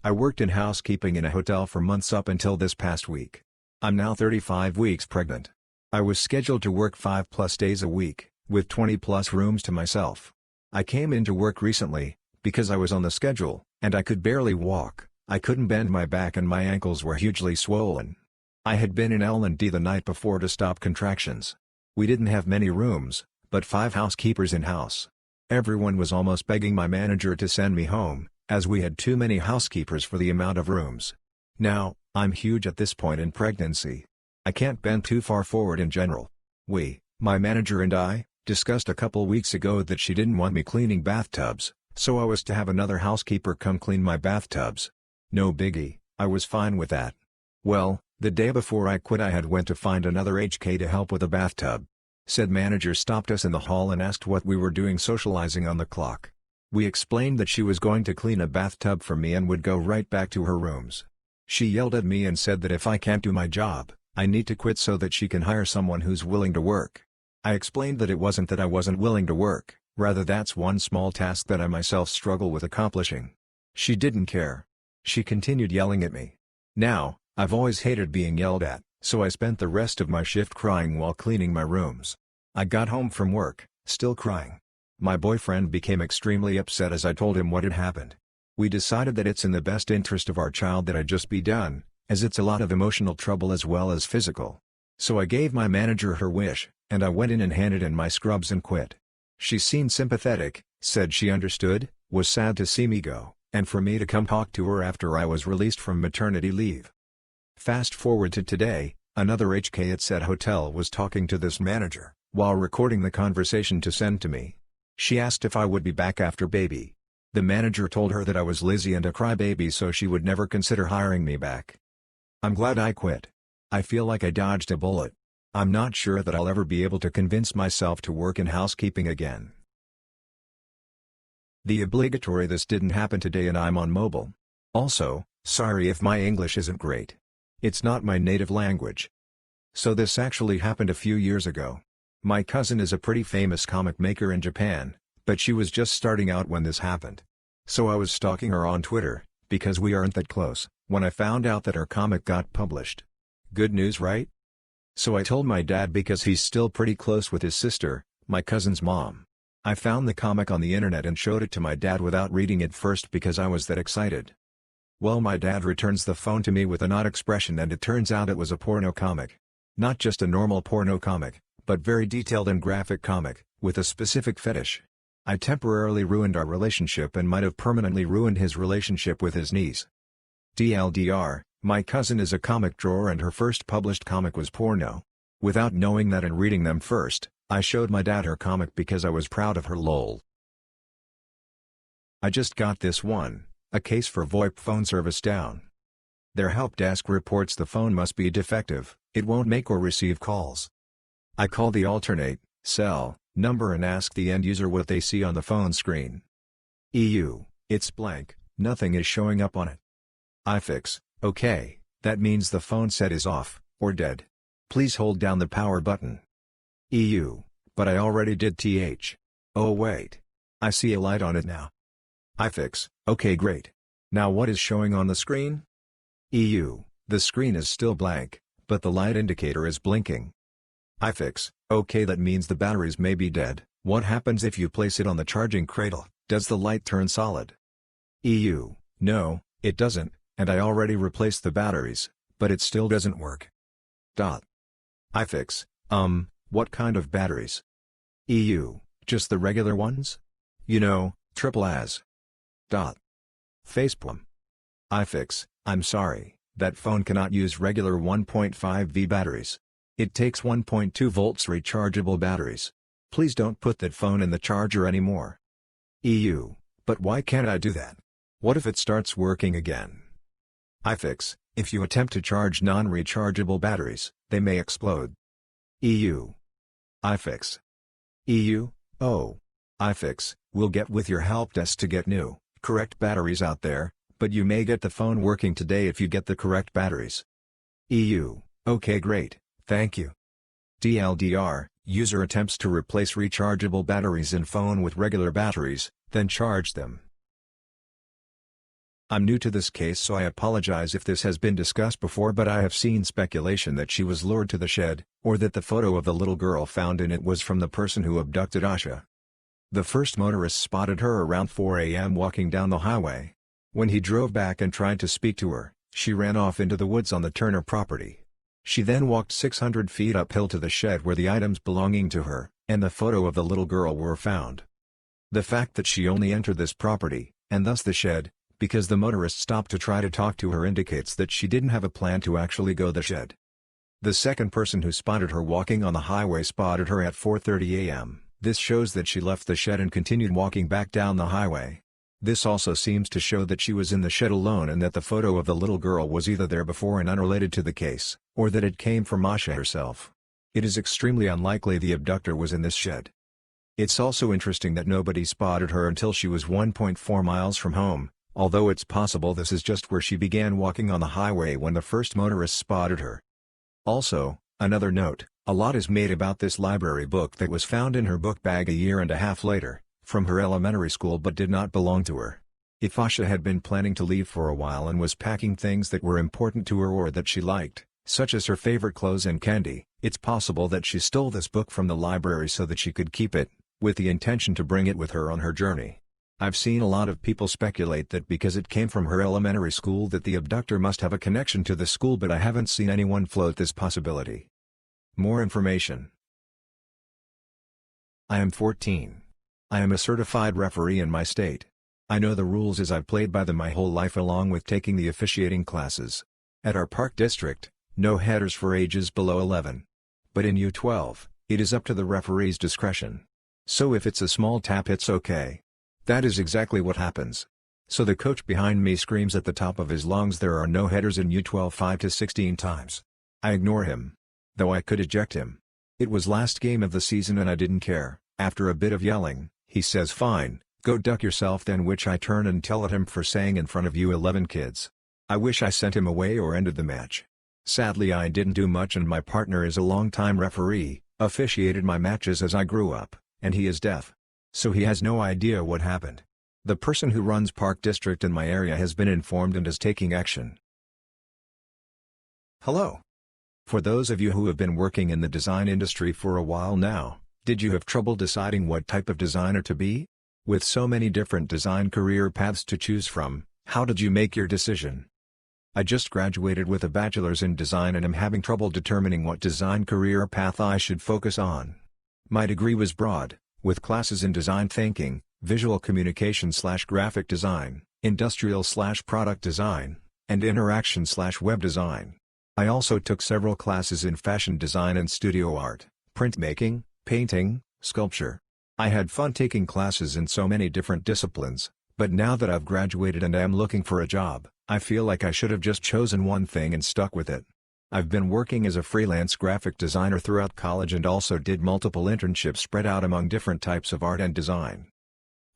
I worked in housekeeping in a hotel for months up until this past week. I'm now 35 weeks pregnant. I was scheduled to work 5+ days a week, with 20+ rooms to myself. I came into work recently, because I was on the schedule, and I could barely walk. I couldn't bend my back and my ankles were hugely swollen. I had been in L&D the night before to stop contractions. We didn't have many rooms, but 5 housekeepers in-house. Everyone was almost begging my manager to send me home, as we had too many housekeepers for the amount of rooms. Now, I'm huge at this point in pregnancy. I can't bend too far forward in general. My manager and I, discussed a couple weeks ago that she didn't want me cleaning bathtubs, so I was to have another housekeeper come clean my bathtubs. No biggie, I was fine with that. Well, the day before I quit I had went to find another HK to help with a bathtub. Said manager stopped us in the hall and asked what we were doing socializing on the clock. We explained that she was going to clean a bathtub for me and would go right back to her rooms. She yelled at me and said that if I can't do my job, I need to quit so that she can hire someone who's willing to work. I explained that it wasn't that I wasn't willing to work, rather that's one small task that I myself struggle with accomplishing. She didn't care. She continued yelling at me. Now, I've always hated being yelled at, so I spent the rest of my shift crying while cleaning my rooms. I got home from work, still crying. My boyfriend became extremely upset as I told him what had happened. We decided that it's in the best interest of our child that I just be done, as it's a lot of emotional trouble as well as physical. So I gave my manager her wish, and I went in and handed in my scrubs and quit. She seemed sympathetic, said she understood, was sad to see me go, and for me to come talk to her after I was released from maternity leave. Fast forward to today, another HK at said hotel was talking to this manager, while recording the conversation to send to me. She asked if I would be back after baby. The manager told her that I was lazy and a crybaby so she would never consider hiring me back. I'm glad I quit. I feel like I dodged a bullet. I'm not sure that I'll ever be able to convince myself to work in housekeeping again. The obligatory "this didn't happen today and I'm on mobile." Also, sorry if my English isn't great. It's not my native language. So this actually happened a few years ago. My cousin is a pretty famous comic maker in Japan, but she was just starting out when this happened. So I was stalking her on Twitter, because we aren't that close, when I found out that her comic got published. Good news, right? So I told my dad because he's still pretty close with his sister, my cousin's mom. I found the comic on the internet and showed it to my dad without reading it first because I was that excited. Well, my dad returns the phone to me with an odd expression and it turns out it was a porno comic. Not just a normal porno comic, but very detailed and graphic comic, with a specific fetish. I temporarily ruined our relationship and might have permanently ruined his relationship with his niece. TLDR, my cousin is a comic drawer and her first published comic was porno. Without knowing that and reading them first, I showed my dad her comic because I was proud of her lol. I just got this one, a case for VoIP phone service down. Their help desk reports the phone must be defective, it won't make or receive calls. I call the alternate, cell, number and ask the end user what they see on the phone screen. It's blank, nothing is showing up on it. iFix, okay, that means the phone set is off, or dead. Please hold down the power button. But I already did Oh wait. I see a light on it now. iFix, okay great. Now what is showing on the screen? The screen is still blank, but the light indicator is blinking. iFix, okay that means the batteries may be dead. What happens if you place it on the charging cradle, does the light turn solid? No, it doesn't, and I already replaced the batteries, but it still doesn't work. iFix, what kind of batteries? Just the regular ones? You know, triple as. Facepalm. iFix, I'm sorry, that phone cannot use regular 1.5V batteries. It takes 1.2 volts rechargeable batteries. Please don't put that phone in the charger anymore. But why can't I do that? What if it starts working again? iFix, if you attempt to charge non-rechargeable batteries, they may explode. iFix. Oh. iFix, we'll get with your help desk to get new, correct batteries out there, but you may get the phone working today if you get the correct batteries. Okay great, thank you. TLDR, user attempts to replace rechargeable batteries in phone with regular batteries, then charge them. I'm new to this case, so I apologize if this has been discussed before, but I have seen speculation that she was lured to the shed, or that the photo of the little girl found in it was from the person who abducted Asha. The first motorist spotted her around 4 a.m. walking down the highway. When he drove back and tried to speak to her, she ran off into the woods on the Turner property. She then walked 600 feet uphill to the shed where the items belonging to her, and the photo of the little girl were found. The fact that she only entered this property, and thus the shed, because the motorist stopped to try to talk to her, indicates that she didn't have a plan to actually go the shed. The second person who spotted her walking on the highway spotted her at 4:30 a.m. This shows that she left the shed and continued walking back down the highway. This also seems to show that she was in the shed alone and that the photo of the little girl was either there before and unrelated to the case, or that it came from Asha herself. It is extremely unlikely the abductor was in this shed. It's also interesting that nobody spotted her until she was 1.4 miles from home, although it's possible this is just where she began walking on the highway when the first motorist spotted her. Also, another note, a lot is made about this library book that was found in her book bag a year and a half later, from her elementary school but did not belong to her. If Asha had been planning to leave for a while and was packing things that were important to her or that she liked, such as her favorite clothes and candy, it's possible that she stole this book from the library so that she could keep it, with the intention to bring it with her on her journey. I've seen a lot of people speculate that because it came from her elementary school that the abductor must have a connection to the school, but I haven't seen anyone float this possibility. More information. I am 14. I am a certified referee in my state. I know the rules as I've played by them my whole life along with taking the officiating classes. At our park district, no headers for ages below 11. But in U12, it is up to the referee's discretion. So if it's a small tap, it's okay. That is exactly what happens. So the coach behind me screams at the top of his lungs there are no headers in U12 5 to 16 times. I ignore him. Though I could eject him. It was last game of the season and I didn't care. After a bit of yelling, he says fine, go duck yourself then, which I turn and tell at him for saying in front of U11 kids. I wish I sent him away or ended the match. Sadly I didn't do much and my partner is a longtime referee, officiated my matches as I grew up, and he is deaf. So he has no idea what happened. The person who runs Park District in my area has been informed and is taking action. Hello. For those of you who have been working in the design industry for a while now, did you have trouble deciding what type of designer to be? With so many different design career paths to choose from, how did you make your decision? I just graduated with a bachelor's in design and am having trouble determining what design career path I should focus on. My degree was broad, with classes in design thinking, visual communication/graphic design, industrial/product design, and interaction/web design. I also took several classes in fashion design and studio art, printmaking, painting, sculpture. I had fun taking classes in so many different disciplines, but now that I've graduated and am looking for a job, I feel like I should have just chosen one thing and stuck with it. I've been working as a freelance graphic designer throughout college and also did multiple internships spread out among different types of art and design.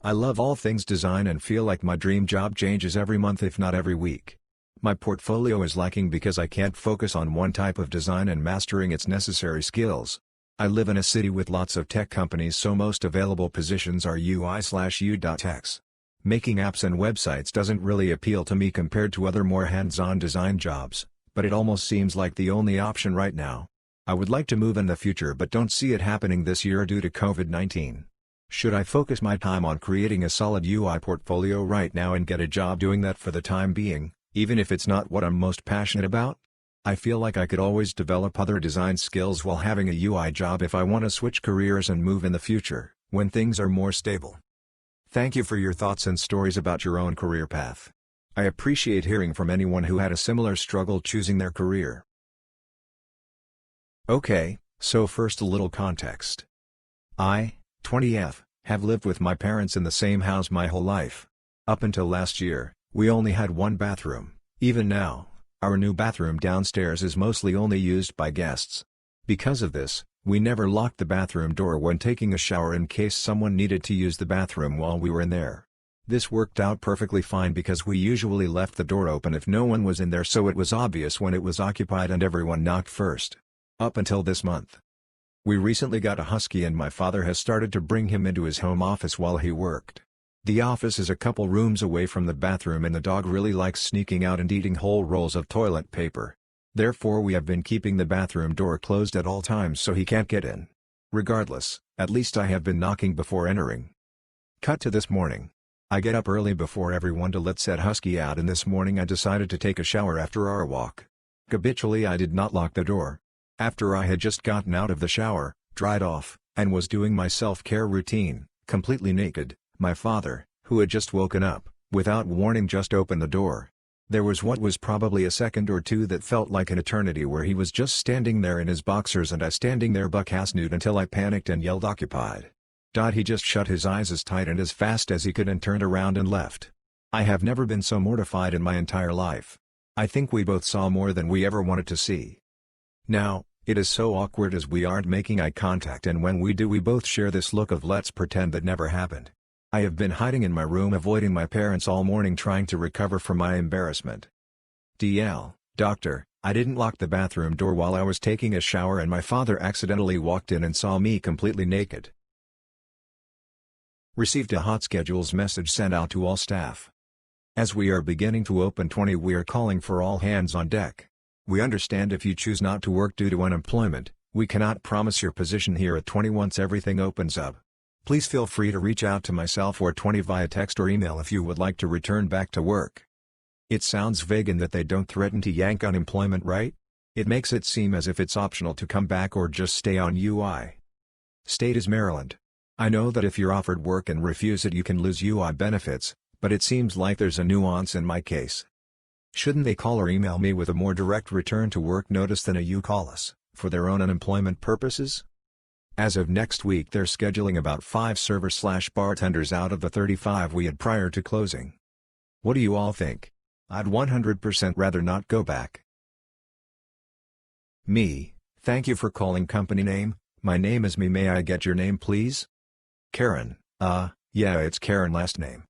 I love all things design and feel like my dream job changes every month if not every week. My portfolio is lacking because I can't focus on one type of design and mastering its necessary skills. I live in a city with lots of tech companies, so most available positions are UI/U.X. Making apps and websites doesn't really appeal to me compared to other more hands-on design jobs, but it almost seems like the only option right now. I would like to move in the future but don't see it happening this year due to COVID-19. Should I focus my time on creating a solid UI portfolio right now and get a job doing that for the time being, even if it's not what I'm most passionate about? I feel like I could always develop other design skills while having a UI job if I want to switch careers and move in the future, when things are more stable. Thank you for your thoughts and stories about your own career path. I appreciate hearing from anyone who had a similar struggle choosing their career. Okay, so first a little context. I, 20F, have lived with my parents in the same house my whole life. Up until last year, we only had one bathroom. Even now, our new bathroom downstairs is mostly only used by guests. Because of this, we never locked the bathroom door when taking a shower in case someone needed to use the bathroom while we were in there. This worked out perfectly fine because we usually left the door open if no one was in there, so it was obvious when it was occupied and everyone knocked first. Up until this month. We recently got a husky and my father has started to bring him into his home office while he worked. The office is a couple rooms away from the bathroom and the dog really likes sneaking out and eating whole rolls of toilet paper. Therefore we have been keeping the bathroom door closed at all times so he can't get in. Regardless, at least I have been knocking before entering. Cut to this morning. I get up early before everyone to let said husky out, and this morning I decided to take a shower after our walk. Habitually I did not lock the door. After I had just gotten out of the shower, dried off, and was doing my self-care routine, completely naked, my father, who had just woken up, without warning just opened the door. There was what was probably a second or two that felt like an eternity where he was just standing there in his boxers and I standing there buck-ass nude until I panicked and yelled occupied. He just shut his eyes as tight and as fast as he could and turned around and left. I have never been so mortified in my entire life. I think we both saw more than we ever wanted to see. Now, it is so awkward as we aren't making eye contact, and when we do we both share this look of let's pretend that never happened. I have been hiding in my room avoiding my parents all morning trying to recover from my embarrassment. DL, Doctor, I didn't lock the bathroom door while I was taking a shower and my father accidentally walked in and saw me completely naked. Received a hot schedules message sent out to all staff. As we are beginning to open 20, we are calling for all hands on deck. We understand if you choose not to work due to unemployment, we cannot promise your position here at 20 once everything opens up. Please feel free to reach out to myself or 20 via text or email if you would like to return back to work. It sounds vague in that they don't threaten to yank unemployment, right? It makes it seem as if it's optional to come back or just stay on UI. State is Maryland. I know that if you're offered work and refuse it you can lose UI benefits, but it seems like there's a nuance in my case. Shouldn't they call or email me with a more direct return to work notice than a you call us, for their own unemployment purposes? As of next week they're scheduling about 5 servers/bartenders out of the 35 we had prior to closing. What do you all think? I'd 100% rather not go back. Me, thank you for calling company name, my name is Me, may I get your name please? Karen, yeah it's Karen last name.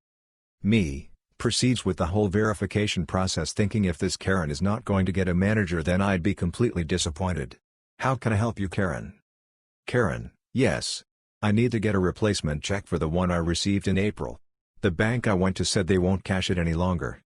Me, proceeds with the whole verification process thinking if this Karen is not going to get a manager then I'd be completely disappointed. How can I help you Karen? Karen, yes. I need to get a replacement check for the one I received in April. The bank I went to said they won't cash it any longer.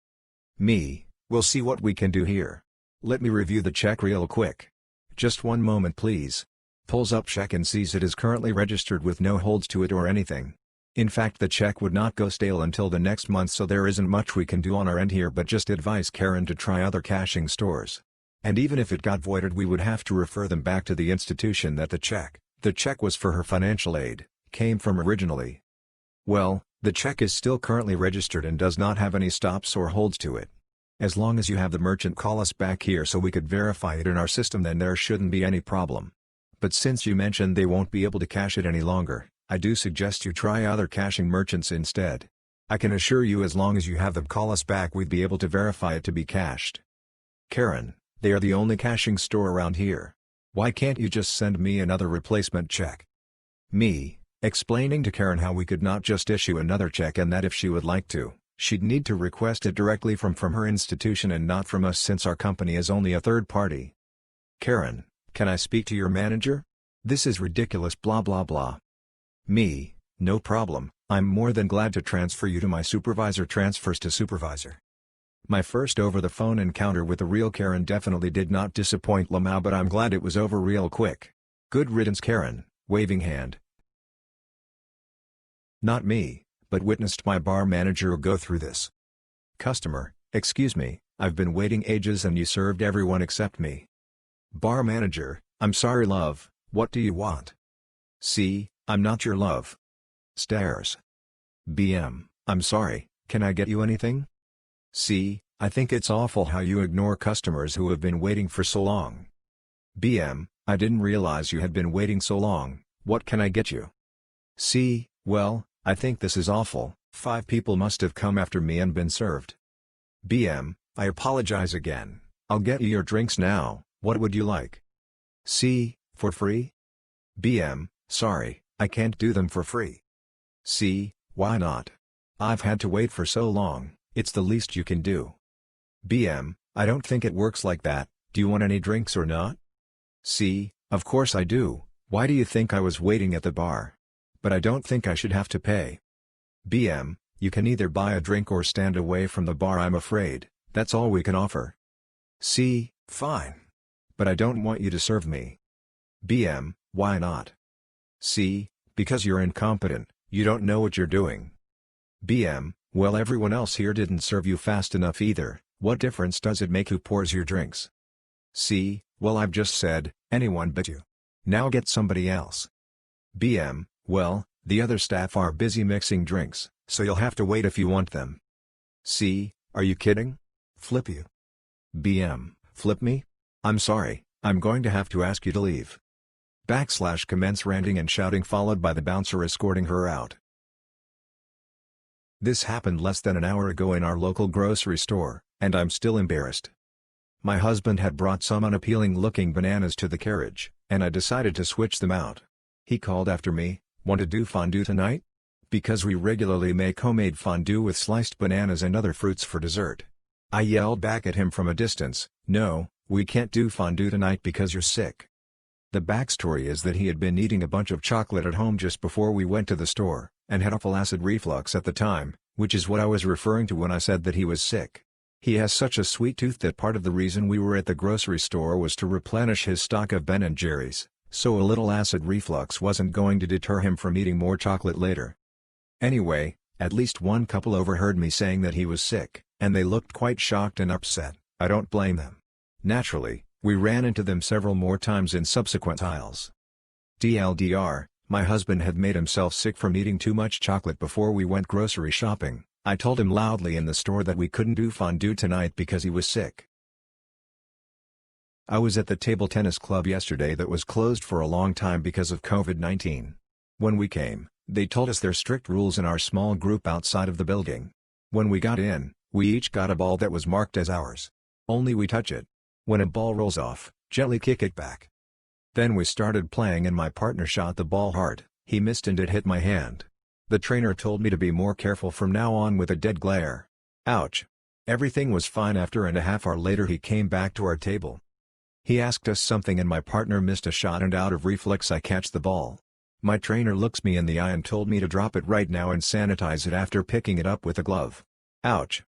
Me, we'll see what we can do here. Let me review the check real quick. Just one moment please. Pulls up check and sees it is currently registered with no holds to it or anything. In fact the check would not go stale until the next month so there isn't much we can do on our end here but just advise Karen to try other cashing stores. And even if it got voided we would have to refer them back to the institution that the check was for her financial aid, came from originally. Well, the check is still currently registered and does not have any stops or holds to it. As long as you have the merchant call us back here so we could verify it in our system then there shouldn't be any problem. But since you mentioned they won't be able to cash it any longer, I do suggest you try other cashing merchants instead. I can assure you as long as you have them call us back we'd be able to verify it to be cashed. Karen, they are the only cashing store around here. Why can't you just send me another replacement check? Me, explaining to Karen how we could not just issue another check and that if she would like to, she'd need to request it directly from her institution and not from us since our company is only a third party. Karen, can I speak to your manager? This is ridiculous blah blah blah. Me, no problem, I'm more than glad to transfer you to my supervisor. Transfers to supervisor. My first over-the-phone encounter with the real Karen definitely did not disappoint Lamau, but I'm glad it was over real quick. Good riddance Karen, waving hand. Not me, but witnessed my bar manager go through this. Customer, excuse me, I've been waiting ages and you served everyone except me. Bar manager, I'm sorry love, what do you want? C, I'm not your love. Stares. BM, I'm sorry, can I get you anything? C, I think it's awful how you ignore customers who have been waiting for so long. BM, I didn't realize you had been waiting so long, what can I get you? C, well, I think this is awful, 5 people must have come after me and been served. BM, I apologize again, I'll get you your drinks now, what would you like? C, for free? BM, sorry, I can't do them for free. C, why not? I've had to wait for so long, it's the least you can do. BM, I don't think it works like that, do you want any drinks or not? C, of course I do, why do you think I was waiting at the bar? But I don't think I should have to pay. BM, You can either buy a drink or stand away from the bar. I'm afraid that's all we can offer. C. Fine. But I don't want you to serve me. BM. Why not? C. Because you're incompetent, you don't know what you're doing. BM. Well, everyone else here didn't serve you fast enough either. What difference does it make who pours your drinks? C. Well, I've just said, anyone but you. Now get somebody else. BM. Well, the other staff are busy mixing drinks, so you'll have to wait if you want them. C. Are you kidding? Flip you. BM. Flip me? I'm sorry, I'm going to have to ask you to leave. Commence ranting and shouting, followed by the bouncer escorting her out. This happened less than an hour ago in our local grocery store, and I'm still embarrassed. My husband had brought some unappealing-looking bananas to the carriage, and I decided to switch them out. He called after me, "Want to do fondue tonight?" Because we regularly make homemade fondue with sliced bananas and other fruits for dessert. I yelled back at him from a distance, "No, we can't do fondue tonight because you're sick." The backstory is that he had been eating a bunch of chocolate at home just before we went to the store, and had awful acid reflux at the time, which is what I was referring to when I said that he was sick. He has such a sweet tooth that part of the reason we were at the grocery store was to replenish his stock of Ben & Jerry's, so a little acid reflux wasn't going to deter him from eating more chocolate later. Anyway, at least one couple overheard me saying that he was sick, and they looked quite shocked and upset. I don't blame them. Naturally, we ran into them several more times in subsequent aisles. TLDR, my husband had made himself sick from eating too much chocolate before we went grocery shopping. I told him loudly in the store that we couldn't do fondue tonight because he was sick. I was at the table tennis club yesterday that was closed for a long time because of COVID-19. When we came, they told us there's strict rules in our small group outside of the building. When we got in, we each got a ball that was marked as ours. Only we touch it. When a ball rolls off, gently kick it back. Then we started playing and my partner shot the ball hard. He missed and it hit my hand. The trainer told me to be more careful from now on with a dead glare. Ouch. Everything was fine. After and a half hour later he came back to our table. He asked us something and my partner missed a shot and out of reflex I catch the ball. My trainer looks me in the eye and told me to drop it right now and sanitize it after picking it up with a glove. Ouch.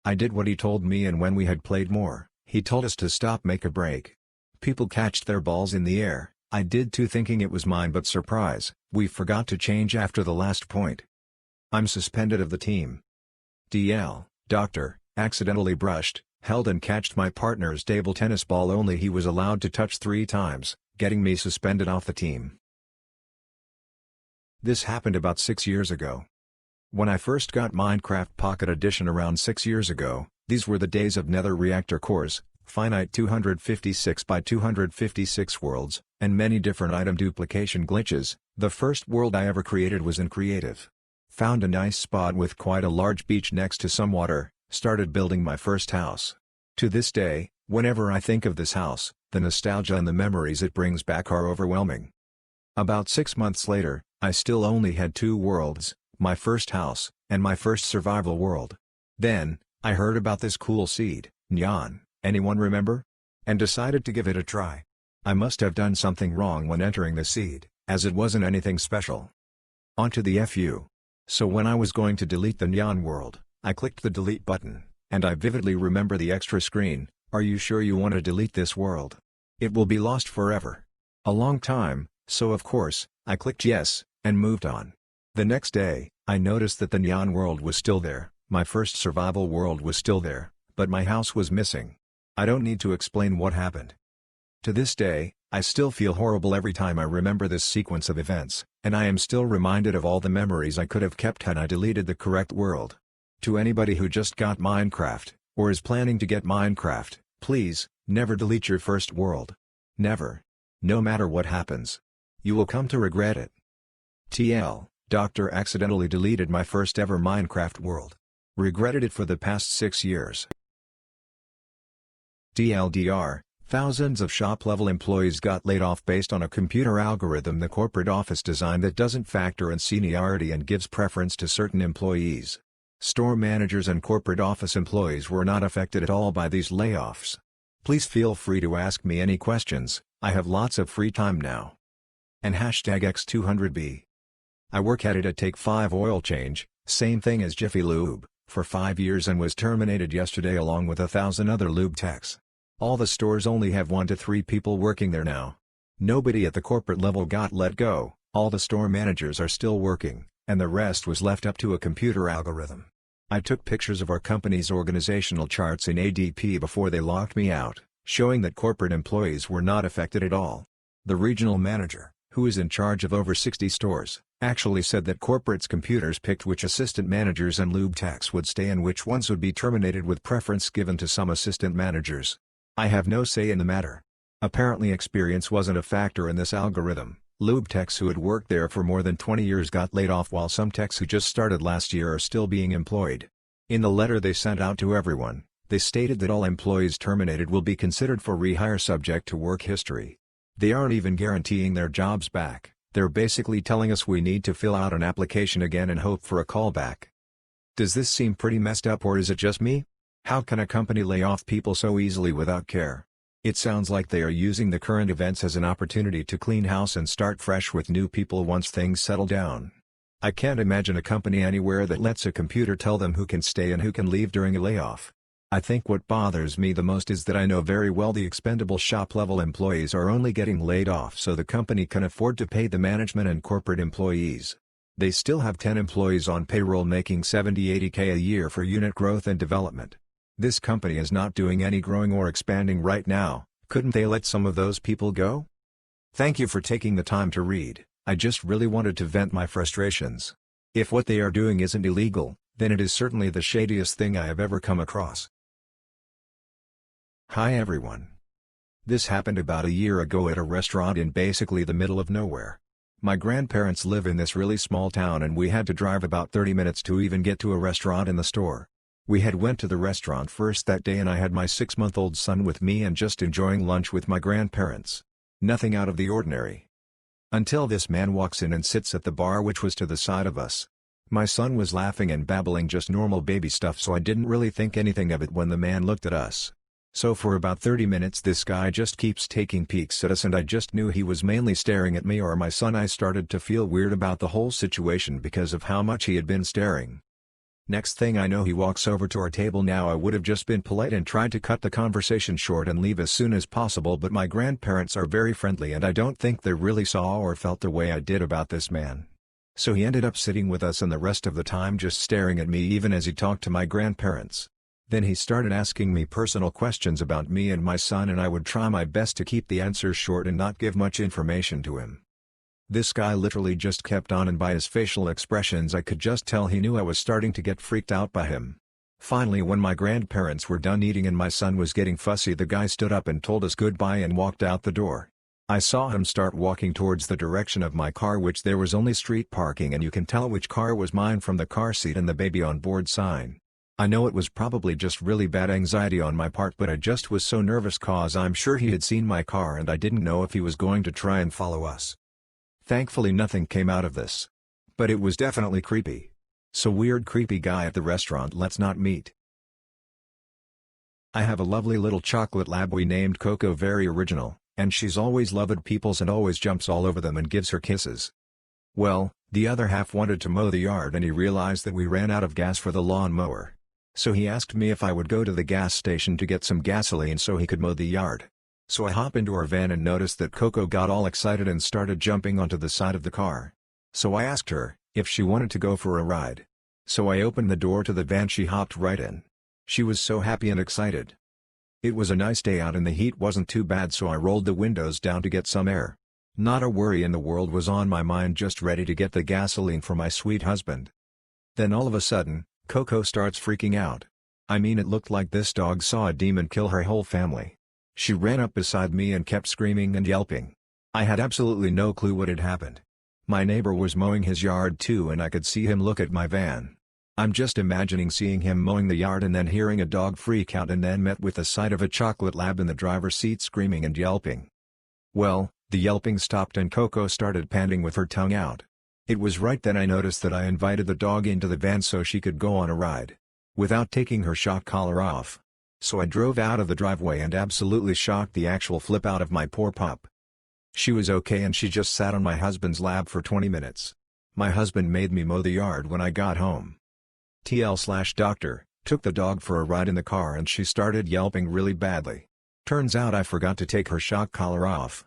I did what he told me, and when we had played more, he told us to stop, make a break. People catched their balls in the air. I did too, thinking it was mine, but surprise, we forgot to change after the last point. I'm suspended of the team. DL, doctor, accidentally brushed, held and catched my partner's table tennis ball. Only he was allowed to touch 3 times, getting me suspended off the team. This happened about 6 years ago. When I first got Minecraft Pocket Edition around 6 years ago, these were the days of Nether reactor cores, finite 256 by 256 worlds, and many different item duplication glitches. The first world I ever created was in Creative. Found a nice spot with quite a large beach next to some water, started building my first house. To this day, whenever I think of this house, the nostalgia and the memories it brings back are overwhelming. About 6 months later, I still only had 2 worlds, my first house, and my first survival world. Then, I heard about this cool seed, Nyan, anyone remember? And decided to give it a try. I must have done something wrong when entering the seed, as it wasn't anything special. Onto the FU. So when I was going to delete the Nyan world, I clicked the delete button, and I vividly remember the extra screen, "Are you sure you want to delete this world? It will be lost forever." A long time, so of course, I clicked yes, and moved on. The next day, I noticed that the Nyan world was still there, my first survival world was still there, but my house was missing. I don't need to explain what happened. To this day, I still feel horrible every time I remember this sequence of events, and I am still reminded of all the memories I could have kept had I deleted the correct world. To anybody who just got Minecraft, or is planning to get Minecraft, please, never delete your first world. Never. No matter what happens. You will come to regret it. TL, Doctor accidentally deleted my first ever Minecraft world. Regretted it for the past 6 years. TLDR, thousands of shop-level employees got laid off based on a computer algorithm the corporate office designed that doesn't factor in seniority and gives preference to certain employees. Store managers and corporate office employees were not affected at all by these layoffs. Please feel free to ask me any questions, I have lots of free time now. And #X200B. I work at it at Take 5 Oil Change, Same thing as Jiffy Lube, for 5 years and was terminated yesterday along with 1,000 other lube techs. All the stores only have 1 to 3 people working there now. Nobody at the corporate level got let go, all the store managers are still working, and the rest was left up to a computer algorithm. I took pictures of our company's organizational charts in ADP before they locked me out, showing that corporate employees were not affected at all. The regional manager, who is in charge of over 60 stores, actually said that corporate's computers picked which assistant managers and lube techs would stay and which ones would be terminated with preference given to some assistant managers. I have no say in the matter. Apparently experience wasn't a factor in this algorithm. Lube techs who had worked there for more than 20 years got laid off while some techs who just started last year are still being employed. In the letter they sent out to everyone, they stated that all employees terminated will be considered for rehire subject to work history. They aren't even guaranteeing their jobs back, they're basically telling us we need to fill out an application again and hope for a callback. Does this seem pretty messed up or is it just me? How can a company lay off people so easily without care? It sounds like they are using the current events as an opportunity to clean house and start fresh with new people once things settle down. I can't imagine a company anywhere that lets a computer tell them who can stay and who can leave during a layoff. I think what bothers me the most is that I know very well the expendable shop-level employees are only getting laid off so the company can afford to pay the management and corporate employees. They still have 10 employees on payroll making $70-80K a year for unit growth and development. This company is not doing any growing or expanding right now, couldn't they let some of those people go? Thank you for taking the time to read, I just really wanted to vent my frustrations. If what they are doing isn't illegal, then it is certainly the shadiest thing I have ever come across. Hi everyone. This happened about a year ago at a restaurant in basically the middle of nowhere. My grandparents live in this really small town and we had to drive about 30 minutes to even get to a restaurant in the store. We had went to the restaurant first that day and I had my 6-month-old son with me and just enjoying lunch with my grandparents. Nothing out of the ordinary. Until this man walks in and sits at the bar which was to the side of us. My son was laughing and babbling just normal baby stuff so I didn't really think anything of it when the man looked at us. So for about 30 minutes this guy just keeps taking peeks at us and I just knew he was mainly staring at me or my son. I started to feel weird about the whole situation because of how much he had been staring. Next thing I know he walks over to our table. Now I would have just been polite and tried to cut the conversation short and leave as soon as possible, but my grandparents are very friendly and I don't think they really saw or felt the way I did about this man. So he ended up sitting with us and the rest of the time just staring at me even as he talked to my grandparents. Then he started asking me personal questions about me and my son and I would try my best to keep the answers short and not give much information to him. This guy literally just kept on and by his facial expressions I could just tell he knew I was starting to get freaked out by him. Finally when my grandparents were done eating and my son was getting fussy, the guy stood up and told us goodbye and walked out the door. I saw him start walking towards the direction of my car, which there was only street parking and you can tell which car was mine from the car seat and the baby on board sign. I know it was probably just really bad anxiety on my part, but I just was so nervous cause I'm sure he had seen my car and I didn't know if he was going to try and follow us. Thankfully nothing came out of this. But it was definitely creepy. So weird creepy guy at the restaurant, let's not meet. I have a lovely little chocolate lab we named Coco, very original, and she's always loved peoples and always jumps all over them and gives her kisses. Well, the other half wanted to mow the yard and he realized that we ran out of gas for the lawn mower. So he asked me if I would go to the gas station to get some gasoline so he could mow the yard. So I hop into our van and noticed that Coco got all excited and started jumping onto the side of the car. So I asked her if she wanted to go for a ride. So I opened the door to the van, she hopped right in. She was so happy and excited. It was a nice day out and the heat wasn't too bad, so I rolled the windows down to get some air. Not a worry in the world was on my mind, just ready to get the gasoline for my sweet husband. Then all of a sudden, Coco starts freaking out. I mean, it looked like this dog saw a demon kill her whole family. She ran up beside me and kept screaming and yelping. I had absolutely no clue what had happened. My neighbor was mowing his yard too and I could see him look at my van. I'm just imagining seeing him mowing the yard and then hearing a dog freak out and then met with the sight of a chocolate lab in the driver's seat screaming and yelping. Well, the yelping stopped and Coco started panting with her tongue out. It was right then I noticed that I invited the dog into the van so she could go on a ride. Without taking her shock collar off. So I drove out of the driveway and absolutely shocked the actual flip out of my poor pup. She was okay and she just sat on my husband's lap for 20 minutes. My husband made me mow the yard when I got home. TL/doctor, took the dog for a ride in the car and she started yelping really badly. Turns out I forgot to take her shock collar off.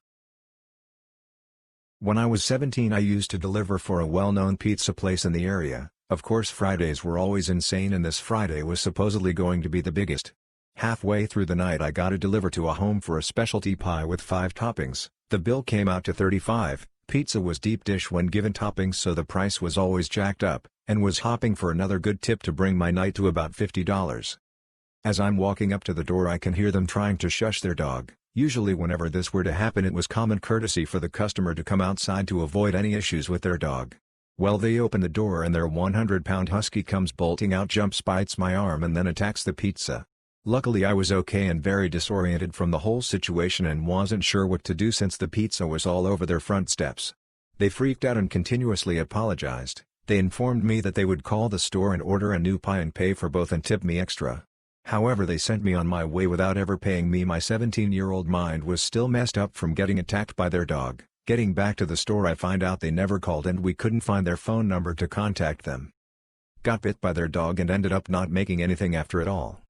When I was 17 I used to deliver for a well-known pizza place in the area. Of course Fridays were always insane and this Friday was supposedly going to be the biggest. Halfway through the night I got to deliver to a home for a specialty pie with 5 toppings. The bill came out to $35. Pizza was deep dish when given toppings so the price was always jacked up, and was hopping for another good tip to bring my night to about $50. As I'm walking up to the door I can hear them trying to shush their dog. Usually whenever this were to happen it was common courtesy for the customer to come outside to avoid any issues with their dog. Well, they open the door and their 100-pound husky comes bolting out, jumps, bites my arm and then attacks the pizza. Luckily I was okay and very disoriented from the whole situation and wasn't sure what to do since the pizza was all over their front steps. They freaked out and continuously apologized. They informed me that they would call the store and order a new pie and pay for both and tip me extra. However, they sent me on my way without ever paying me. My 17-year-old mind was still messed up from getting attacked by their dog. Getting back to the store I find out they never called and we couldn't find their phone number to contact them. Got bit by their dog and ended up not making anything after it all.